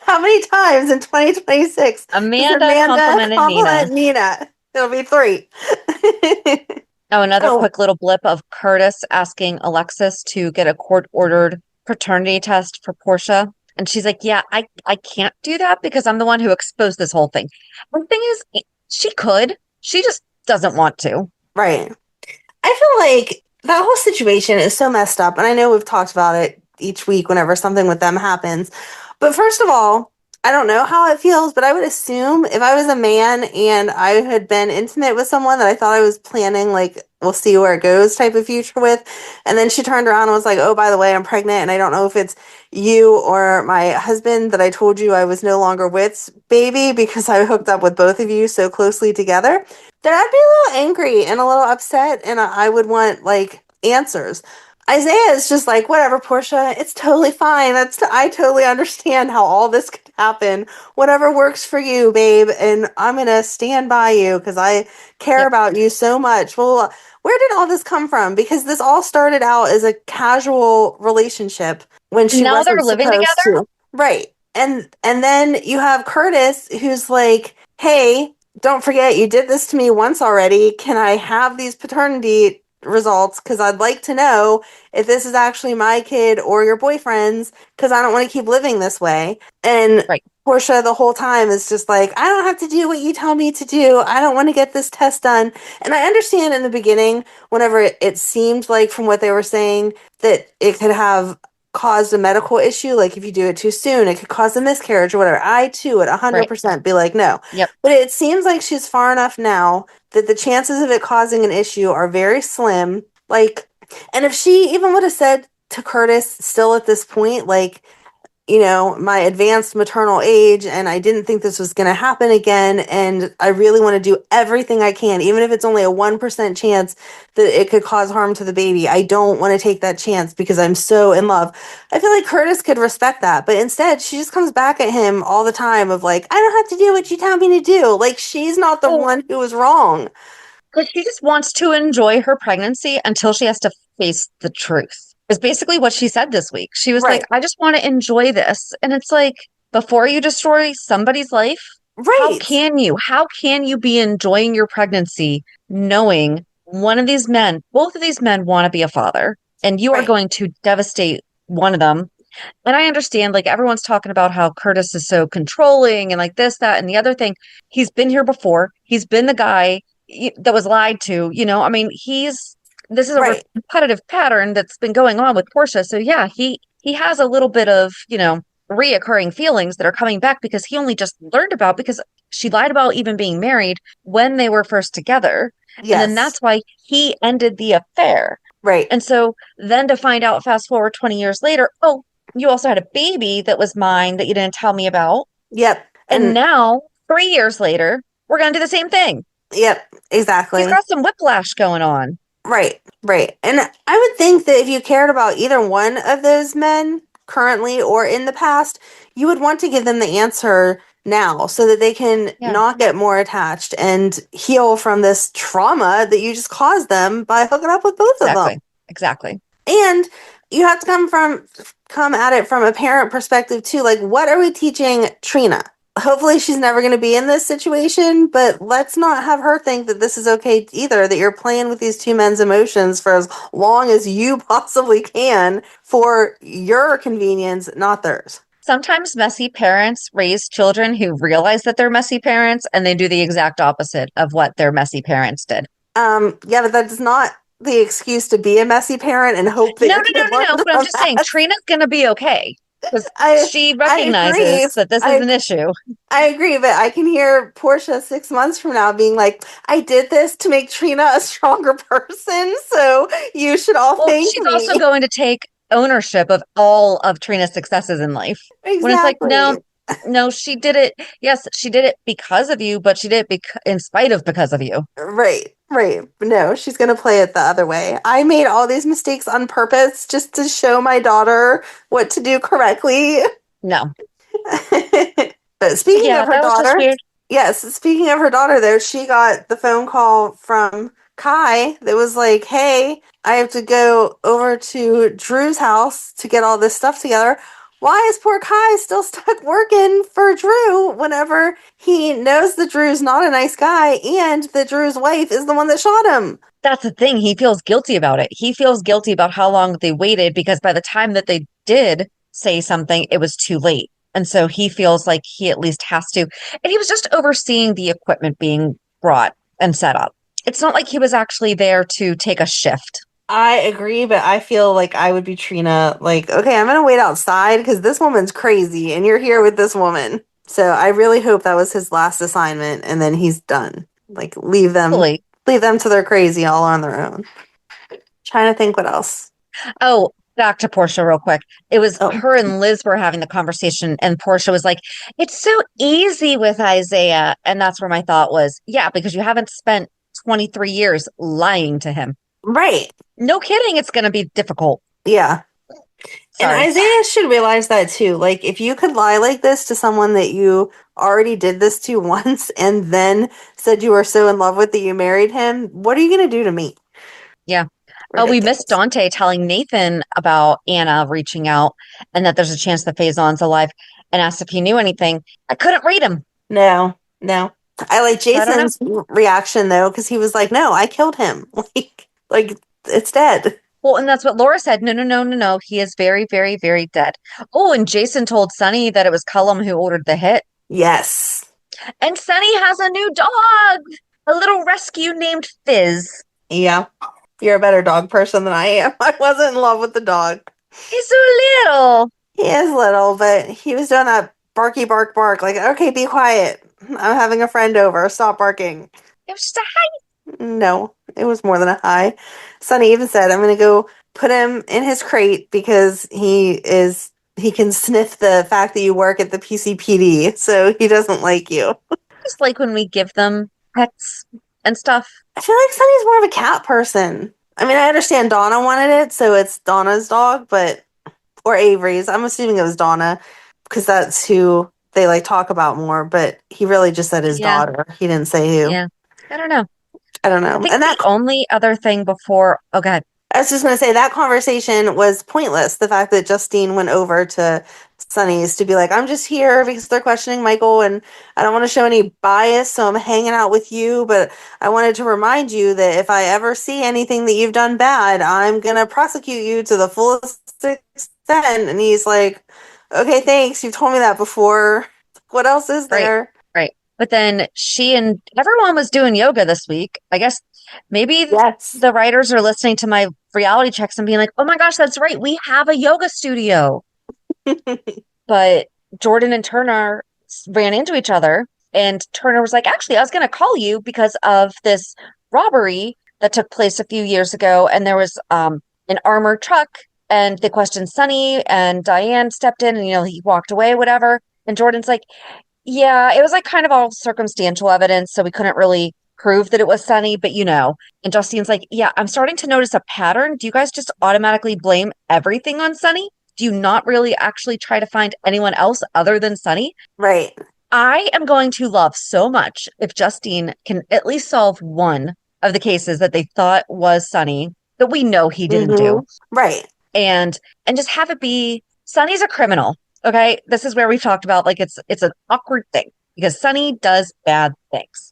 S4: How many times in 2026
S3: Amanda complimented
S4: Nina? It'll be 3.
S3: Another quick little blip of Curtis asking Alexis to get a court-ordered paternity test for Portia. And she's like, yeah, I can't do that because I'm the one who exposed this whole thing. The thing is, she could. She just doesn't want to.
S4: Right. I feel like that whole situation is so messed up. And I know we've talked about it each week whenever something with them happens. But first of all, I don't know how it feels, but I would assume if I was a man and I had been intimate with someone that I thought I was planning, like, we'll see where it goes type of future with, and then she turned around and was like, oh, by the way, I'm pregnant, and I don't know if it's you or my husband that I told you I was no longer with, baby, because I hooked up with both of you so closely together, then I'd be a little angry and a little upset, and I would want, like, answers. Isaiah is just like, whatever, Portia, it's totally fine. I totally understand how all this could happen. Whatever works for you, babe, and I'm gonna stand by you because I care
S3: Yep.
S4: about you so much. Well, where did all this come from? Because this all started out as a casual relationship when she
S3: Now they're
S4: wasn't
S3: living
S4: supposed
S3: together.
S4: to. Right. And then you have Curtis who's like, "Hey, don't forget you did this to me once already. Can I have these paternity results because I'd like to know if this is actually my kid or your boyfriend's because I don't want to keep living this way." And
S3: Right.
S4: Portia the whole time is just like, I don't have to do what you tell me to do. I don't want to get this test done. And I understand in the beginning, whenever it seemed like from what they were saying that it could have caused a medical issue, like if you do it too soon, it could cause a miscarriage or whatever. I too would 100% be like, no.
S3: Yep.
S4: But it seems like she's far enough now that the chances of it causing an issue are very slim. Like, and if she even would have said to Curtis still at this point, like, my advanced maternal age, and I didn't think this was going to happen again, and I really want to do everything I can, even if it's only a 1% chance that it could cause harm to the baby. I don't want to take that chance because I'm so in love. I feel like Curtis could respect that, but instead she just comes back at him all the time of like, I don't have to do what you tell me to do. Like, she's not the
S3: Oh,
S4: one who was wrong.
S3: because she just wants to enjoy her pregnancy until she has to face the truth. Is basically what she said this week. She was like,
S4: Right.
S3: I just want to enjoy this. And it's like, before you destroy somebody's life, how
S4: Right.
S3: can you? How can you be enjoying your pregnancy knowing one of these men, both of these men want to be a father, and you are
S4: Right.
S3: going to devastate one of them? And I understand, like, everyone's talking about how Curtis is so controlling and like this, that, and the other thing. He's been here before. He's been the guy that was lied to. I mean, this is a
S4: Right.
S3: repetitive pattern that's been going on with Portia. So yeah, he has a little bit of, reoccurring feelings that are coming back because he only just learned about because she lied about even being married when they were first together. And then
S4: Yes.
S3: that's why he ended the affair.
S4: Right.
S3: And so then to find out, fast forward 20 years later, oh, you also had a baby that was mine that you didn't tell me about.
S4: Yep.
S3: And
S4: And
S3: now, 3 years later, we're going to do the same thing.
S4: yep,
S3: He's
S4: exactly.
S3: got some whiplash going on.
S4: Right, right. And I would think that if you cared about either one of those men currently or in the past, you would want to give them the answer now so that they can
S3: Yeah,
S4: not get more attached and heal from this trauma that you just caused them by hooking up with both of them.
S3: exactly. Exactly.
S4: And you have to come at it from a parent perspective too. Like, what are we teaching Trina? Hopefully she's never going to be in this situation, but let's not have her think that this is okay either, that you're playing with these two men's emotions for as long as you possibly can for your convenience, not theirs.
S3: Sometimes messy parents raise children who realize that they're messy parents and they do the exact opposite of what their messy parents did.
S4: Yeah, but that's not the excuse to be a messy parent and hope that
S3: No,
S4: your
S3: no, no,
S4: kid
S3: no,
S4: learns
S3: no. But I'm
S4: from
S3: just saying
S4: that.
S3: Trina's going to be okay because
S4: I
S3: she
S4: I agree.
S3: recognizes that this is
S4: I
S3: an issue.
S4: I agree, but I can hear Portia 6 months from now being like, I did this to make Trina a stronger person, so you should all
S3: Well,
S4: thank
S3: she's also
S4: me.
S3: going to take ownership of all of Trina's successes in life. When it's like, no,
S4: Exactly.
S3: no, she did it. Yes, she did it because of you, but she did it in spite of because of you.
S4: Right, right. No, she's going to play it the other way. I made all these mistakes on purpose just to show my daughter what to do correctly.
S3: No.
S4: But speaking of
S3: Yeah,
S4: her
S3: that was just
S4: daughter,
S3: weird.
S4: yes, speaking of her daughter, though, she got the phone call from Kai that was like, hey, I have to go over to Drew's house to get all this stuff together. Why is poor Kai still stuck working for Drew whenever he knows that Drew's not a nice guy and that Drew's wife is the one that shot him?
S3: That's the thing. He feels guilty about it. He feels guilty about how long they waited because by the time that they did say something, it was too late. And so he feels like he at least has to. And he was just overseeing the equipment being brought and set up. It's not like he was actually there to take a shift.
S4: I agree, but I feel like I would be Trina. Like, okay, I'm gonna wait outside because this woman's crazy, and you're here with this woman. So I really hope that was his last assignment, and then he's done. Like,
S3: Hopefully.
S4: leave them to their crazy all on their own. Trying to think what else.
S3: Oh, back to Portia real quick. It was
S4: Oh,
S3: her and Liz were having the conversation, and Portia was like, it's so easy with Isaiah. And that's where my thought was, yeah, because you haven't spent 23 years lying to him.
S4: Right.
S3: No kidding, it's going to be difficult.
S4: Yeah. And
S3: Sorry.
S4: Isaiah should realize that too. Like, if you could lie like this to someone that you already did this to once and then said you were so in love with that you married him, what are you going to do to me?
S3: Yeah. Oh, we missed
S4: Ridiculous.
S3: Dante telling Nathan about Anna reaching out and that there's a chance the Faison's alive and asked if he knew anything. I couldn't read him.
S4: No, no. I like
S3: So I don't know.
S4: Jason's reaction though, because he was like, "No, I killed him. Like it's dead."
S3: Well, and that's what Laura said. No, no, no, no, no. He is very, very, very dead. Oh, and Jason told Sunny that it was Cullum who ordered the hit.
S4: Yes.
S3: And Sunny has a new dog, a little rescue named Fizz.
S4: Yeah. You're a better dog person than I am. I wasn't in love with the dog.
S3: He's so little.
S4: He is little, but he was doing that barky bark bark. Like, okay, be quiet. I'm having a friend over. Stop barking.
S3: It was just a hi.
S4: No, it was more than a hi. Sonny even said, I'm going to go put him in his crate because he can sniff the fact that you work at the PCPD, so he doesn't like you.
S3: Just like when we give them pets and stuff.
S4: I feel like Sonny's more of a cat person. I mean, I understand Donna wanted it, so it's Donna's dog, or Avery's. I'm assuming it was Donna because that's who they like talk about more, but he really just said his
S3: Yeah.
S4: daughter. He didn't say who.
S3: Yeah. I don't know.
S4: I don't
S3: I
S4: know.
S3: think
S4: And that
S3: the only other thing before, oh, go ahead.
S4: I was just going to say that conversation was pointless. The fact that Justine went over to Sunny's to be like, I'm just here because they're questioning Michael and I don't want to show any bias, so I'm hanging out with you. But I wanted to remind you that if I ever see anything that you've done bad, I'm going to prosecute you to the fullest extent. And he's like, okay, thanks. You've told me that before. What else is there?
S3: Right. But then she and everyone was doing yoga this week. I guess maybe
S4: Yes.
S3: the writers are listening to my reality checks and being like, oh my gosh, that's right. We have a yoga studio. But Jordan and Turner ran into each other, and Turner was like, actually, I was going to call you because of this robbery that took place a few years ago. And there was an armored truck, and they questioned Sonny, and Diane stepped in, and, he walked away, whatever. And Jordan's like, yeah, it was like kind of all circumstantial evidence, so we couldn't really prove that it was Sonny, but And Justine's like, yeah, I'm starting to notice a pattern. Do you guys just automatically blame everything on Sonny? Do you not really actually try to find anyone else other than Sonny?
S4: Right.
S3: I am going to love so much if Justine can at least solve one of the cases that they thought was Sonny that we know he didn't do.
S4: Right.
S3: And just have it be Sonny's a criminal. Okay. This is where we've talked about like it's an awkward thing because Sonny does bad things.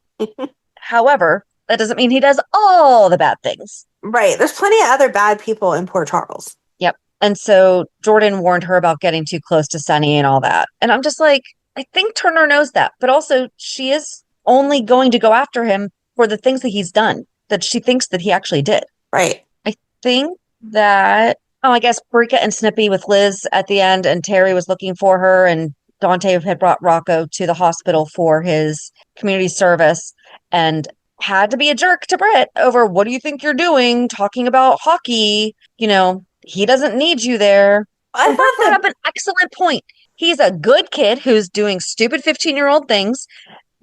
S3: However, that doesn't mean he does all the bad things.
S4: Right. There's plenty of other bad people in Port Charles.
S3: Yep. And so Jordan warned her about getting too close to Sonny and all that. And I'm just like, I think Turner knows that, but also she is only going to go after him for the things that he's done that she thinks that he actually did.
S4: Right.
S3: I think that, I guess Brika and Snippy with Liz at the end, and Terry was looking for her, and Dante had brought Rocco to the hospital for his community service and had to be a jerk to Britt over what do you think you're doing talking about hockey? He doesn't need you there.
S4: I
S3: And Britt
S4: thought
S3: brought
S4: that
S3: up an excellent point. He's a good kid who's doing stupid 15-year-old things,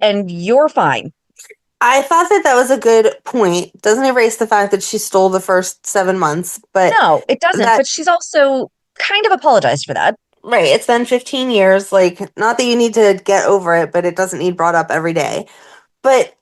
S3: and you're fine.
S4: that was a good point. Doesn't erase the fact that she stole the first 7 months, but
S3: No, it doesn't. But she's also kind of apologized for that.
S4: right, it's been 15 years. Like, not that you need to get over it, but it doesn't need brought up every day. But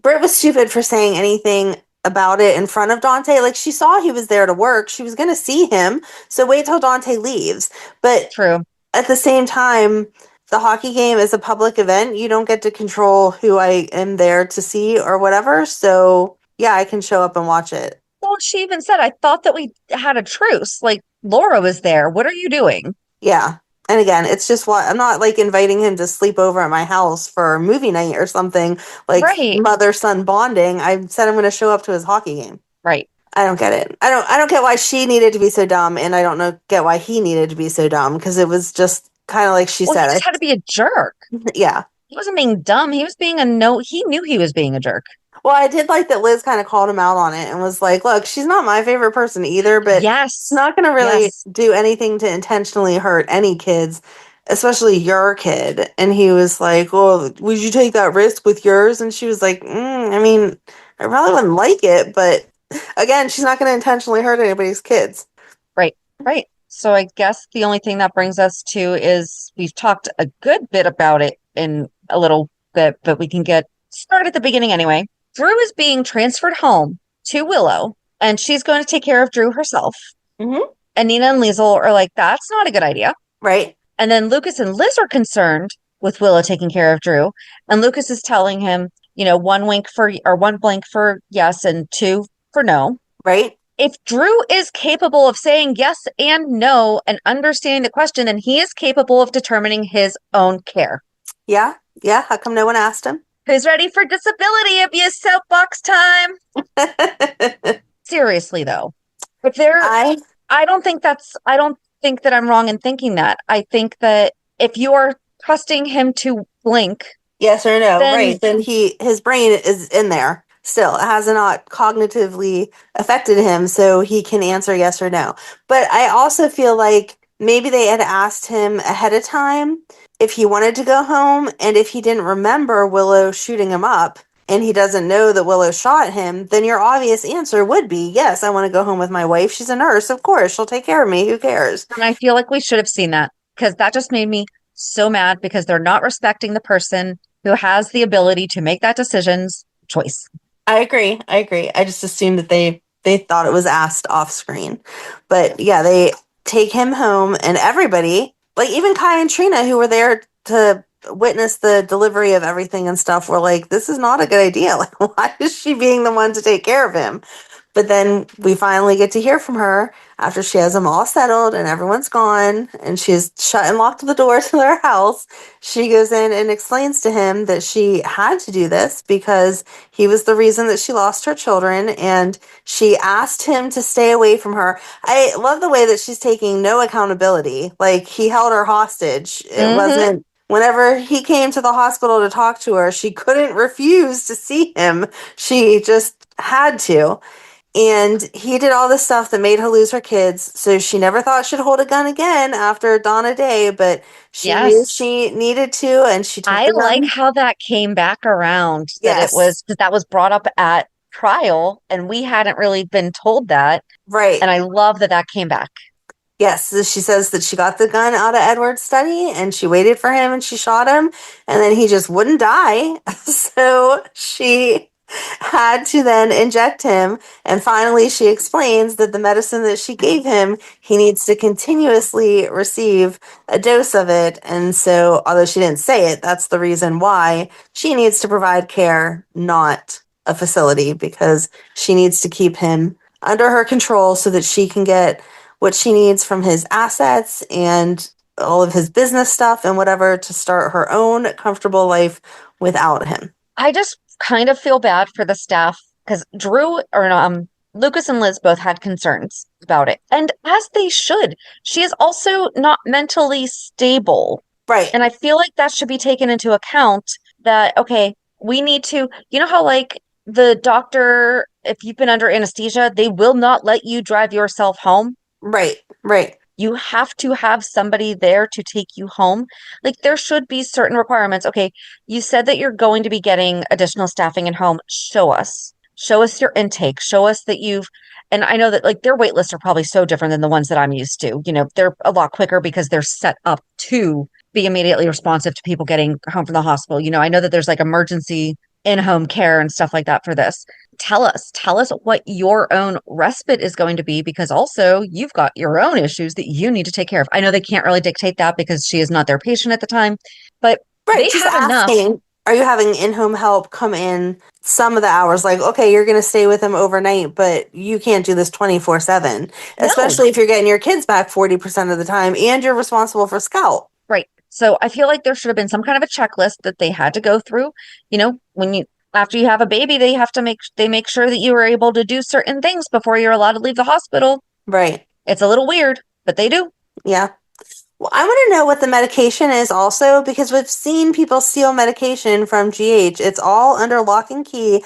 S4: Britt was stupid for saying anything about it in front of Dante. Like, she saw he was there to work. She was going to see him. So wait till Dante leaves. But
S3: True.
S4: at the same time, the hockey game is a public event. You don't get to control who I am there to see or whatever. So yeah, I can show up and watch it.
S3: Well, she even said, I thought that we had a truce. Like, Laura was there. What are you doing?
S4: Yeah. And again, it's just what I'm not like inviting him to sleep over at my house for movie night or something like
S3: Right.
S4: mother-son bonding. I said I'm going to show up to his hockey game.
S3: Right.
S4: I don't get it. I don't get why she needed to be so dumb, and I don't get why he needed to be so dumb because it was just kind of like she
S3: Well,
S4: said.
S3: he just had to be a jerk.
S4: Yeah.
S3: He wasn't being dumb. He was being he knew he was being a jerk.
S4: Well, I did like that Liz kind of called him out on it and was like, look, she's not my favorite person either, but
S3: Yes.
S4: she's not going to really
S3: Yes.
S4: do anything to intentionally hurt any kids, especially your kid. And he was like, well, would you take that risk with yours? And she was like, I mean, I probably wouldn't like it, but Again, she's not going to intentionally hurt anybody's kids.
S3: Right, right. So I guess the only thing that brings us to is we've talked a good bit about it in a little bit, but we can get started at the beginning anyway. Drew is being transferred home to Willow, and she's going to take care of Drew herself.
S4: Mm-hmm.
S3: And Nina and Liesel are like, that's not a good idea.
S4: Right.
S3: And then Lucas and Liz are concerned with Willow taking care of Drew. And Lucas is telling him, one blank for yes and two for no.
S4: Right.
S3: If Drew is capable of saying yes and no and understanding the question, then he is capable of determining his own care.
S4: Yeah. Yeah. How come no one asked him?
S3: Who's ready for disability abuse soapbox time? Seriously, though, if there, I don't think that I'm wrong in thinking that. I think that if you are trusting him to blink,
S4: yes or no,
S3: then,
S4: right? Then his brain is in there still. It has not cognitively affected him, so he can answer yes or no. But I also feel like maybe they had asked him ahead of time if he wanted to go home, and if he didn't remember Willow shooting him up, and he doesn't know that Willow shot him, then your obvious answer would be, yes, I want to go home with my wife. She's a nurse. Of course, she'll take care of me. Who cares?
S3: And I feel like we should have seen that, because that just made me so mad, because they're not respecting the person who has the ability to make that decision's choice.
S4: I agree. I just assumed that they thought it was asked off screen. But yeah, they take him home, and everybody, like even Kai and Trina, who were there to witness the delivery of everything and stuff, were like, this is not a good idea. Like, why is she being the one to take care of him? But then we finally get to hear from her after she has them all settled and everyone's gone and she's shut and locked the door to their house. She goes in and explains to him that she had to do this because he was the reason that she lost her children, and she asked him to stay away from her. I love the way that she's taking no accountability. Like, he held her hostage. It wasn't, whenever he came to the hospital to talk to her, she couldn't refuse to see him. She just had to. And he did all this stuff that made her lose her kids. So she never thought she'd hold a gun again after Dawn a Day, but she knew she needed to, and she took
S3: I
S4: the gun.
S3: like how that came back around.
S4: Yes.
S3: That it was, because that was brought up at trial, and we hadn't really been told that.
S4: Right.
S3: And I love that that came back.
S4: Yes, she says that she got the gun out of Edward's study and she waited for him and she shot him, and then he just wouldn't die. So she had to then inject him, and finally she explains that the medicine that she gave him, he needs to continuously receive a dose of it. And so, although she didn't say it, that's the reason why she needs to provide care, not a facility, because she needs to keep him under her control so that she can get what she needs from his assets and all of his business stuff and whatever to start her own comfortable life without him.
S3: I just kind of feel bad for the staff, because Lucas and Liz both had concerns about it, and as they should. She is also not mentally stable,
S4: right?
S3: And I feel like that should be taken into account. That, okay, we need to, how like the doctor, if you've been under anesthesia, they will not let you drive yourself home.
S4: Right.
S3: You have to have somebody there to take you home. Like, there should be certain requirements. Okay, you said that you're going to be getting additional staffing in home. Show us your intake. Show us that and I know that, like, their wait lists are probably so different than the ones that I'm used to. They're a lot quicker because they're set up to be immediately responsive to people getting home from the hospital. I know that there's like emergency in-home care and stuff like that for this. Tell us what your own respite is going to be, because also you've got your own issues that you need to take care of. I know they can't really dictate that because she is not their patient at the time, but they
S4: She's
S3: have
S4: asking,
S3: enough.
S4: Are you having in-home help come in some of the hours? Like, okay, you're going to stay with him overnight, but you can't do this 24/7, especially if you're getting your kids back 40% of the time and you're responsible for Scout.
S3: Right. So I feel like there should have been some kind of a checklist that they had to go through. After you have a baby, they make sure that you are able to do certain things before you're allowed to leave the hospital.
S4: Right.
S3: It's a little weird, but they do.
S4: Yeah. Well, I want to know what the medication is also, because we've seen people steal medication from GH. It's all under lock and key,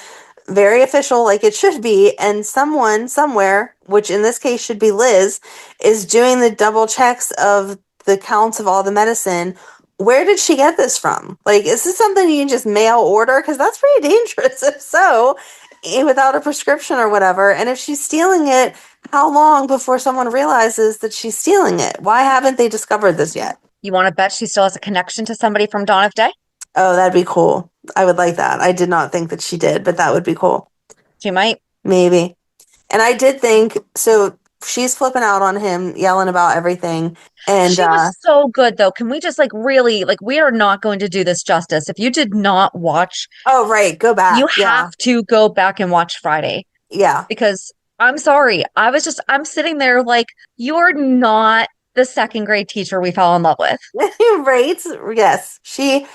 S4: very official, like it should be. And someone somewhere, which in this case should be Liz, is doing the double checks of the counts of all the medicine. Where did she get this from? Like, is this something you can just mail order? Because that's pretty dangerous. If so, without a prescription or whatever. And if she's stealing it, how long before someone realizes that she's stealing it? Why haven't they discovered this yet?
S3: You want to bet she still has a connection to somebody from Dawn of Day?
S4: Oh, that'd be cool. I would like that. I did not think that she did, but that would be cool.
S3: She might.
S4: Maybe. And I did think, so she's flipping out on him, yelling about everything. And
S3: She was so good, though. Can we just really, we are not going to do this justice. If you did not watch,
S4: oh, right, go back.
S3: you
S4: Yeah.
S3: have to go back and watch Friday.
S4: Yeah.
S3: Because I'm sorry. I'm sitting there like, you're not the second grade teacher we fell in love with.
S4: Right? Yes. She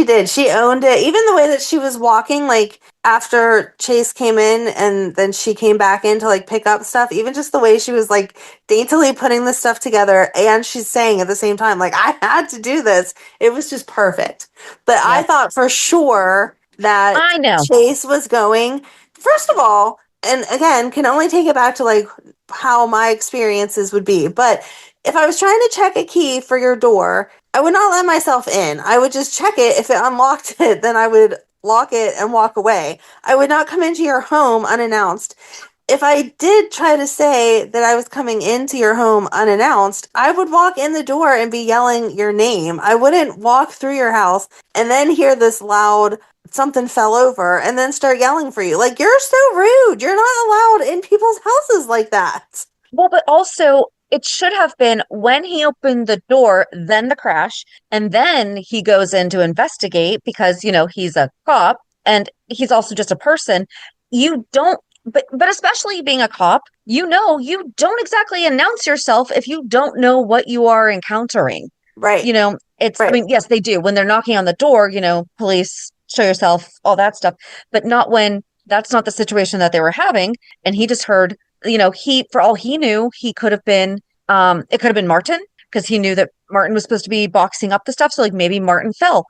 S4: did. She owned it. Even the way that she was walking, like after Chase came in and then she came back in to like pick up stuff, even just the way she was like daintily putting this stuff together and she's saying at the same time, like, I had to do this. It was just perfect. But I
S3: Yep.
S4: thought for sure that
S3: I know.
S4: Chase was going, first of all, and again, can only take it back to like how my experiences would be. But if I was trying to check a key for your door, I would not let myself in. I would just check it. If it unlocked it, then I would lock it and walk away. I would not come into your home unannounced. If I did try to say that I was coming into your home unannounced, I would walk in the door and be yelling your name. I wouldn't walk through your house and then hear this loud something fell over and then start yelling for you. Like, you're so rude. You're not allowed in people's houses like that.
S3: Well, but also, it should have been when he opened the door, then the crash, and then he goes in to investigate because, he's a cop and he's also just a person. You don't, but especially being a cop, you don't exactly announce yourself if you don't know what you are encountering.
S4: Right.
S3: It's,
S4: Right.
S3: I mean, yes, they do. When they're knocking on the door, police, show yourself, all that stuff, but not when that's not the situation that they were having. And he just heard, for all he knew, it could have been Martin because he knew that Martin was supposed to be boxing up the stuff. So like maybe Martin fell,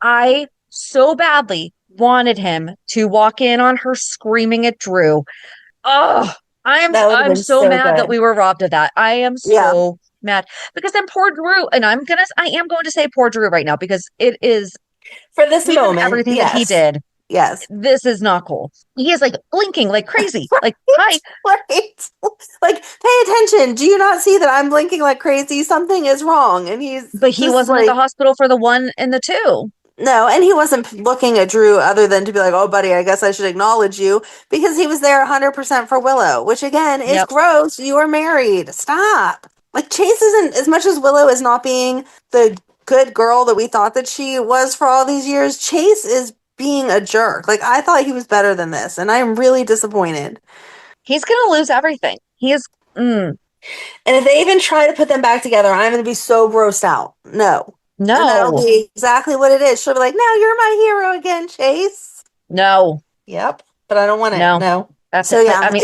S3: I so badly wanted him to walk in on her screaming at Drew. Oh,
S4: That would have
S3: I'm
S4: been
S3: so
S4: so
S3: mad that
S4: good.
S3: we were robbed of that. I am
S4: Yeah.
S3: so mad because then poor Drew, and I am going to say poor Drew right now because it is
S4: For this
S3: given
S4: moment,
S3: everything that he
S4: yes.
S3: did.
S4: Yes.
S3: This is not cool. He is like blinking like crazy. Like, hi.
S4: Right. Like, pay attention. Do you not see that I'm blinking like crazy? Something is wrong. And
S3: But he
S4: just
S3: wasn't at the hospital for the 1 and the 2.
S4: No, and he wasn't looking at Drew other than to be like, oh, buddy, I guess I should acknowledge you because he was there 100% for Willow, which again is
S3: Yep.
S4: gross. You are married. Stop. Like, Chase isn't, as much as Willow is not being the good girl that we thought that she was for all these years, Chase is being a jerk. Like, I thought he was better than this, and I'm really disappointed.
S3: He's going to lose everything. He is.
S4: And if they even try to put them back together, I'm going to be so grossed out. No. And that'll
S3: No.
S4: be exactly what it is. She'll be like, no, you're my hero again, Chase.
S3: No.
S4: Yep. But I don't want it.
S3: No. That's
S4: So
S3: it.
S4: yeah,
S3: I mean,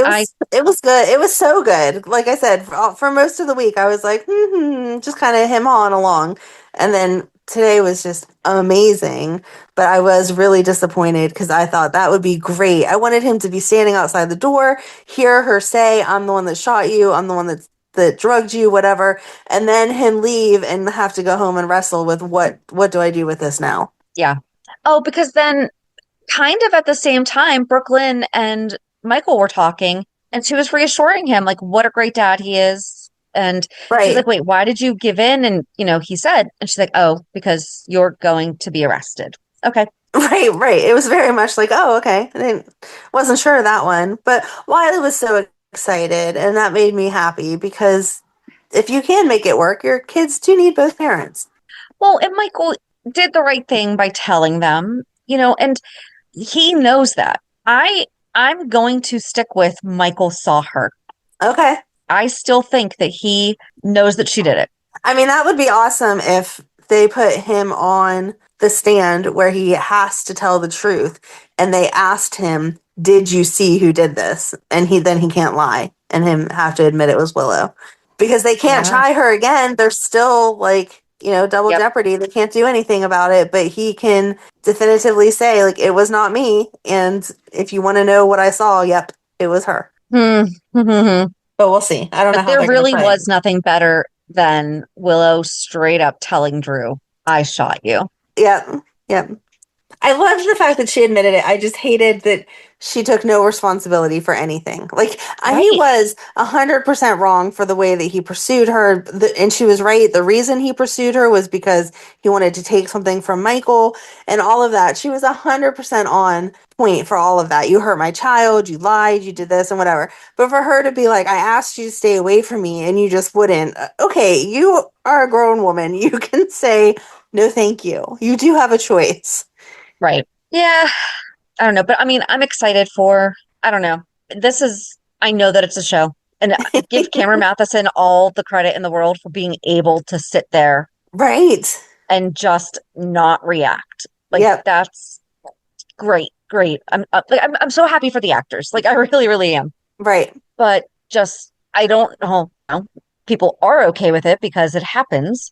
S4: it was good. It was so good. Like I said, for most of the week, I was like, just kind of him on along. And then today was just amazing. But I was really disappointed because I thought that would be great. I wanted him to be standing outside the door, hear her say, I'm the one that shot you. I'm the one that drugged you, whatever. And then him leave and have to go home and wrestle with what do I do with this now?
S3: yeah. Oh, because then kind of at the same time, Brooklyn and Michael were talking and she was reassuring him like what a great dad he is. And she's like, wait, why did you give in? And, he said, and she's like, oh, because you're going to be arrested. Okay.
S4: Right. It was very much like, oh, okay. Wasn't sure of that one. But Wiley was so excited, and that made me happy because if you can make it work, your kids do need both parents.
S3: Well, and Michael did the right thing by telling them, and he knows that. I'm going to stick with Michael saw her.
S4: Okay.
S3: I still think that he knows that she did it.
S4: I mean, that would be awesome if they put him on the stand where he has to tell the truth and they asked him, did you see who did this? And he can't lie and him have to admit it was Willow because they can't try her again. They're still like, double jeopardy. They can't do anything about it, but he can definitively say like, it was not me. And if you want to know what I saw, yep, it was her. But we'll see. I don't know how
S3: there really was nothing better than Willow straight up telling Drew, I shot you.
S4: Yep. I loved the fact that she admitted it. I just hated that she took no responsibility for anything. Like, he
S3: Right.
S4: was 100% wrong for the way that he pursued her. And she was right. The reason he pursued her was because he wanted to take something from Michael and all of that. She was 100% on point for all of that. You hurt my child, you lied, you did this and whatever. But for her to be like, I asked you to stay away from me and you just wouldn't. Okay, you are a grown woman. You can say, no, thank you. You do have a choice.
S3: Right. Yeah. I don't know. But I mean, I'm excited for, I don't know. I know that it's a show. And I give Cameron Matheson all the credit in the world for being able to sit there
S4: Right.
S3: and just not react. Like,
S4: Yep.
S3: that's great. Great. I'm so happy for the actors. Like, I really, really am.
S4: Right.
S3: But just, I don't know. People are okay with it because it happens.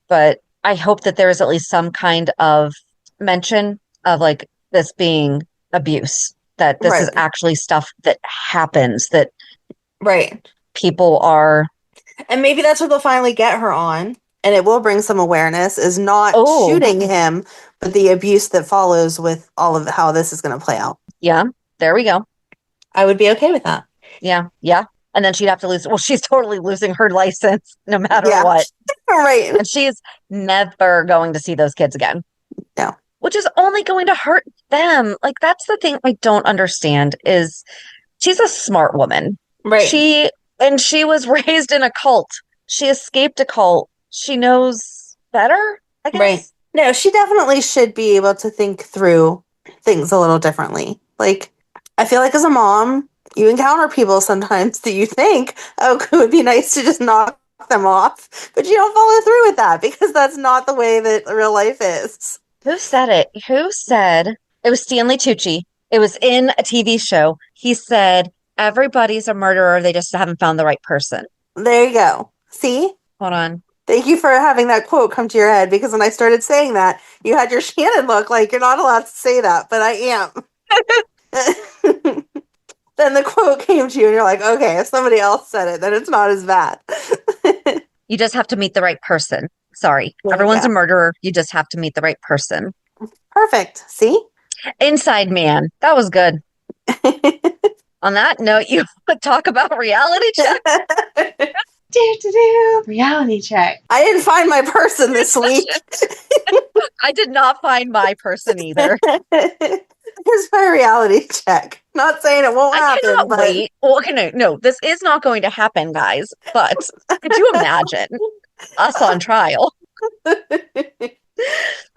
S3: But I hope that there is at least some kind of mention of like this being abuse, that this is
S4: Right.
S3: actually stuff that happens, that
S4: Right.
S3: people are.
S4: And maybe that's what they'll finally get her on. And it will bring some awareness, is not
S3: Oh,
S4: shooting him, but the abuse that follows with all of how this is going to play out.
S3: yeah, there we go.
S4: I would be okay with that.
S3: Yeah, yeah. And then she'd have to lose. Well, she's totally losing her license no matter
S4: Yeah.
S3: what.
S4: Right.
S3: And she's never going to see those kids again.
S4: No.
S3: Which is only going to hurt them. Like, that's the thing I don't understand is she's a smart woman.
S4: Right.
S3: She was raised in a cult. She escaped a cult. She knows better, I guess.
S4: Right. No, she definitely should be able to think through things a little differently. Like, I feel like as a mom, you encounter people sometimes that you think, oh, it would be nice to just knock them off, but you don't follow through with that because that's not the way that real life is.
S3: Who said it? Who said it was Stanley Tucci? It was in a TV show. He said, everybody's a murderer. They just haven't found the right person.
S4: There you go. See?
S3: Hold on.
S4: Thank you for having that quote come to your head, because when I started saying that, you had your Shannon look like you're not allowed to say that, but I am. Then the quote came to you and you're like, okay, if somebody else said it, then it's not as bad.
S3: You just have to meet the right person. Sorry.
S4: There you
S3: Everyone's
S4: go.
S3: a murderer. You just have to meet the right person.
S4: Perfect. See?
S3: Inside Man. That was good. On that note, you talk about reality check.
S1: Reality check.
S4: I didn't find my person this week.
S3: I did not find my person either.
S4: Here's my reality check. Not saying it won't
S3: I
S4: happen,
S3: cannot
S4: but
S3: wait. Well, okay, no, this is not going to happen, guys. But could you imagine us on trial?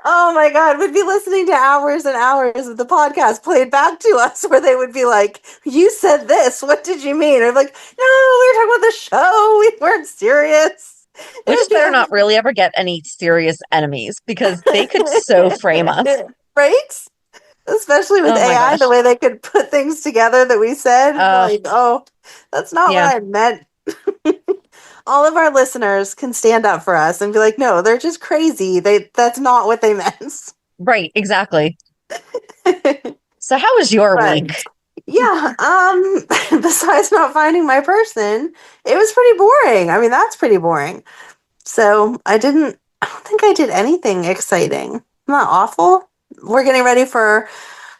S4: oh my God, we'd be listening to hours and hours of the podcast played back to us where they would be like, you said this, what did you mean? Or like, no, we were talking about the show, we weren't serious.
S3: We just better not really ever get any serious enemies because they could so frame us.
S4: Right? Especially with
S3: Oh my
S4: AI,
S3: gosh.
S4: the way they could put things together that we said. Like, oh, that's not
S3: Yeah.
S4: what I meant. All of our listeners can stand up for us and be like, no, they're just crazy. That's not what they meant.
S3: Right, exactly. So how was your
S4: Right.
S3: week?
S4: Yeah. Besides not finding my person, it was pretty boring. I mean, that's pretty boring. So I don't think I did anything exciting. Not awful. We're getting ready for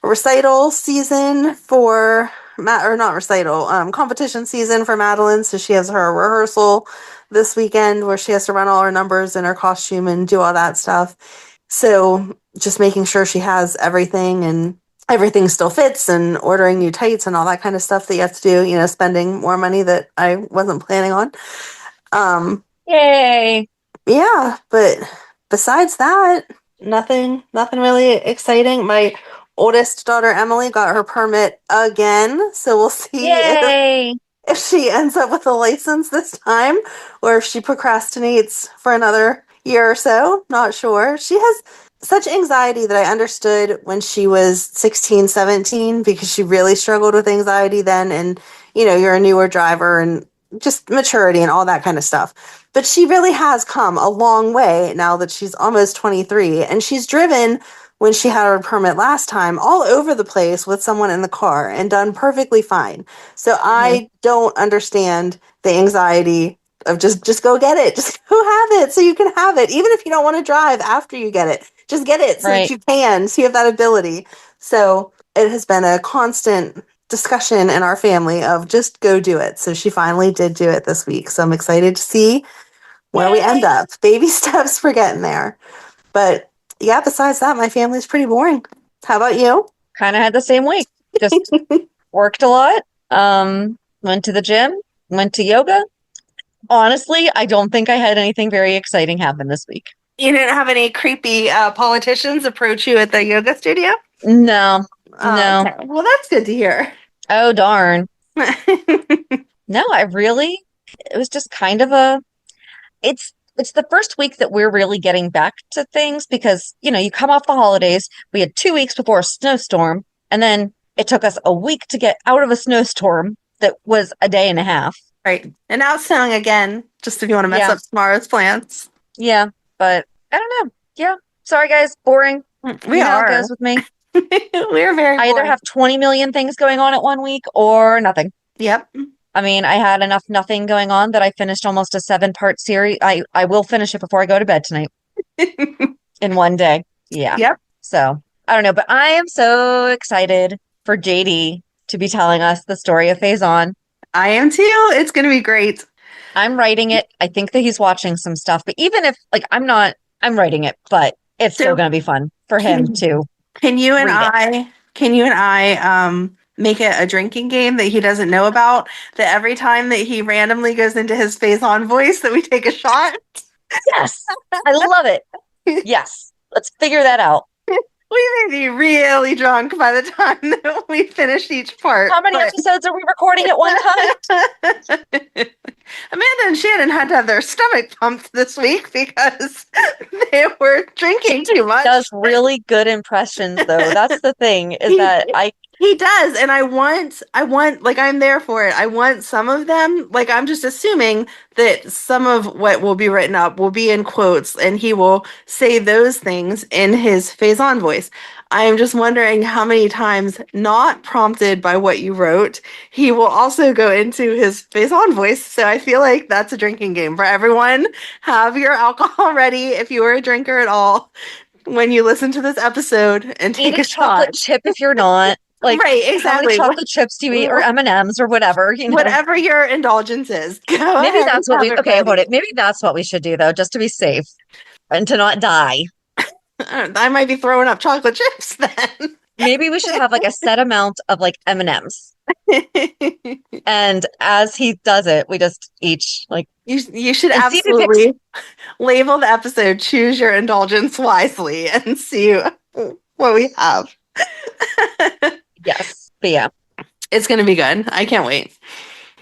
S4: recital season for or not recital, competition season for Madeline. So she has her rehearsal this weekend where she has to run all her numbers in her costume and do all that stuff. So just making sure she has everything and everything still fits, and ordering new tights and all that kind of stuff that you have to do, spending more money that I wasn't planning on.
S3: Yay.
S4: Yeah, but besides that, nothing really exciting. My oldest daughter Emily got her permit again, so we'll see
S3: Yay.
S4: if she ends up with a license this time or if she procrastinates for another year or so. Not sure. She has such anxiety that I understood when she was 16, 17, because she really struggled with anxiety then. And, you're a newer driver and just maturity and all that kind of stuff. But she really has come a long way now that she's almost 23, and she's driven when she had her permit last time all over the place with someone in the car and done perfectly fine. So I don't understand the anxiety of just go get it. Just go have it so you can have it. Even if you don't want to drive after you get it, Just get it so
S3: Right.
S4: that you can, so you have that ability. So it has been a constant discussion in our family of just go do it. So she finally did do it this week. So I'm excited to see where we end up. Baby steps, we're getting there. But yeah, besides that, my family's pretty boring. How about you?
S3: Kind of had the same week. Just worked a lot. Went to the gym, went to yoga. Honestly, I don't think I had anything very exciting happen this week.
S4: You didn't have any creepy politicians approach you at the yoga studio?
S3: No, no.
S4: Okay. Well, that's good to hear.
S3: Oh, darn. No, it was just kind of it's the first week that we're really getting back to things because, you come off the holidays. We had 2 weeks before a snowstorm, and then it took us a week to get out of a snowstorm that was a day and a half.
S4: Right. And now it's snowing again, just if you want to mess up tomorrow's plans.
S3: Yeah, but I don't know. Yeah. Sorry, guys. Boring.
S4: We
S3: You know how
S4: are.
S3: it goes with me.
S4: We're very
S3: I either
S4: boring.
S3: have 20 million things going on at one week or nothing.
S4: Yep.
S3: I mean, I had enough nothing going on that I finished almost a 7-part series. I will finish it before I go to bed tonight in one day. Yeah.
S4: Yep.
S3: So I don't know, but I am so excited for JD to be telling us the story of Faison.
S4: I am too. It's going to be great.
S3: I'm writing it. I think that he's watching some stuff, but even if I'm I'm writing it, but it's still going to be fun for him too.
S4: Can you and I make it a drinking game that he doesn't know about? That every time that he randomly goes into his Faison voice, that we take a shot?
S3: Yes, I love it. Yes, let's figure that out.
S4: We may be really drunk by the time that we finish each part.
S3: How many episodes are we recording at one time?
S4: Amanda and Shannon had to have their stomach pumped this week because they were drinking too much.
S3: Does really good impressions though. That's the thing is that
S4: he does, and I want like I'm there for it. I want some of them. Like I'm just assuming that some of what will be written up will be in quotes, and he will say those things in his Faison voice. I am just wondering how many times, not prompted by what you wrote, he will also go into his Faison voice. So I feel like that's a drinking game for everyone. Have your alcohol ready if you are a drinker at all when you listen to this episode, and take a
S3: chocolate
S4: shot.
S3: chip if you're not. Like,
S4: right, exactly.
S3: How many chocolate chips do you eat, or M&Ms, or whatever?
S4: Whatever your indulgence is.
S3: Maybe that's what we. Okay, hold it. Maybe that's what we should do though, just to be safe and to not die.
S4: I might be throwing up chocolate chips then.
S3: Maybe we should have like a set amount of like M&Ms, and as he does it, we just each like.
S4: You should absolutely label the episode "Choose Your Indulgence Wisely" and see what we have.
S3: Yes, but yeah,
S4: it's gonna be good. I can't wait.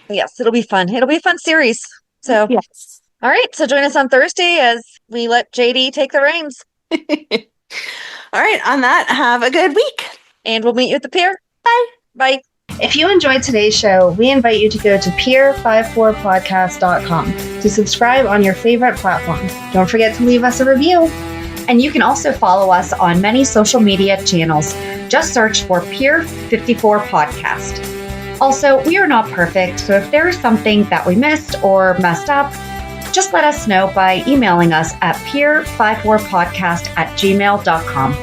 S3: Yes, it'll be fun. It'll be a fun series. So,
S4: yes.
S3: All right. So join us on Thursday as we let JD take the reins.
S4: All right. On that, have a good week.
S3: And we'll meet you at the pier.
S4: Bye.
S3: Bye.
S1: If you enjoyed today's show, we invite you to go to pier54podcast.com to subscribe on your favorite platform. Don't forget to leave us a review.
S2: And you can also follow us on many social media channels. Just search for Pier 54 Podcast. Also, we are not perfect, so if there is something that we missed or messed up, just let us know by emailing us at pier54podcast@gmail.com.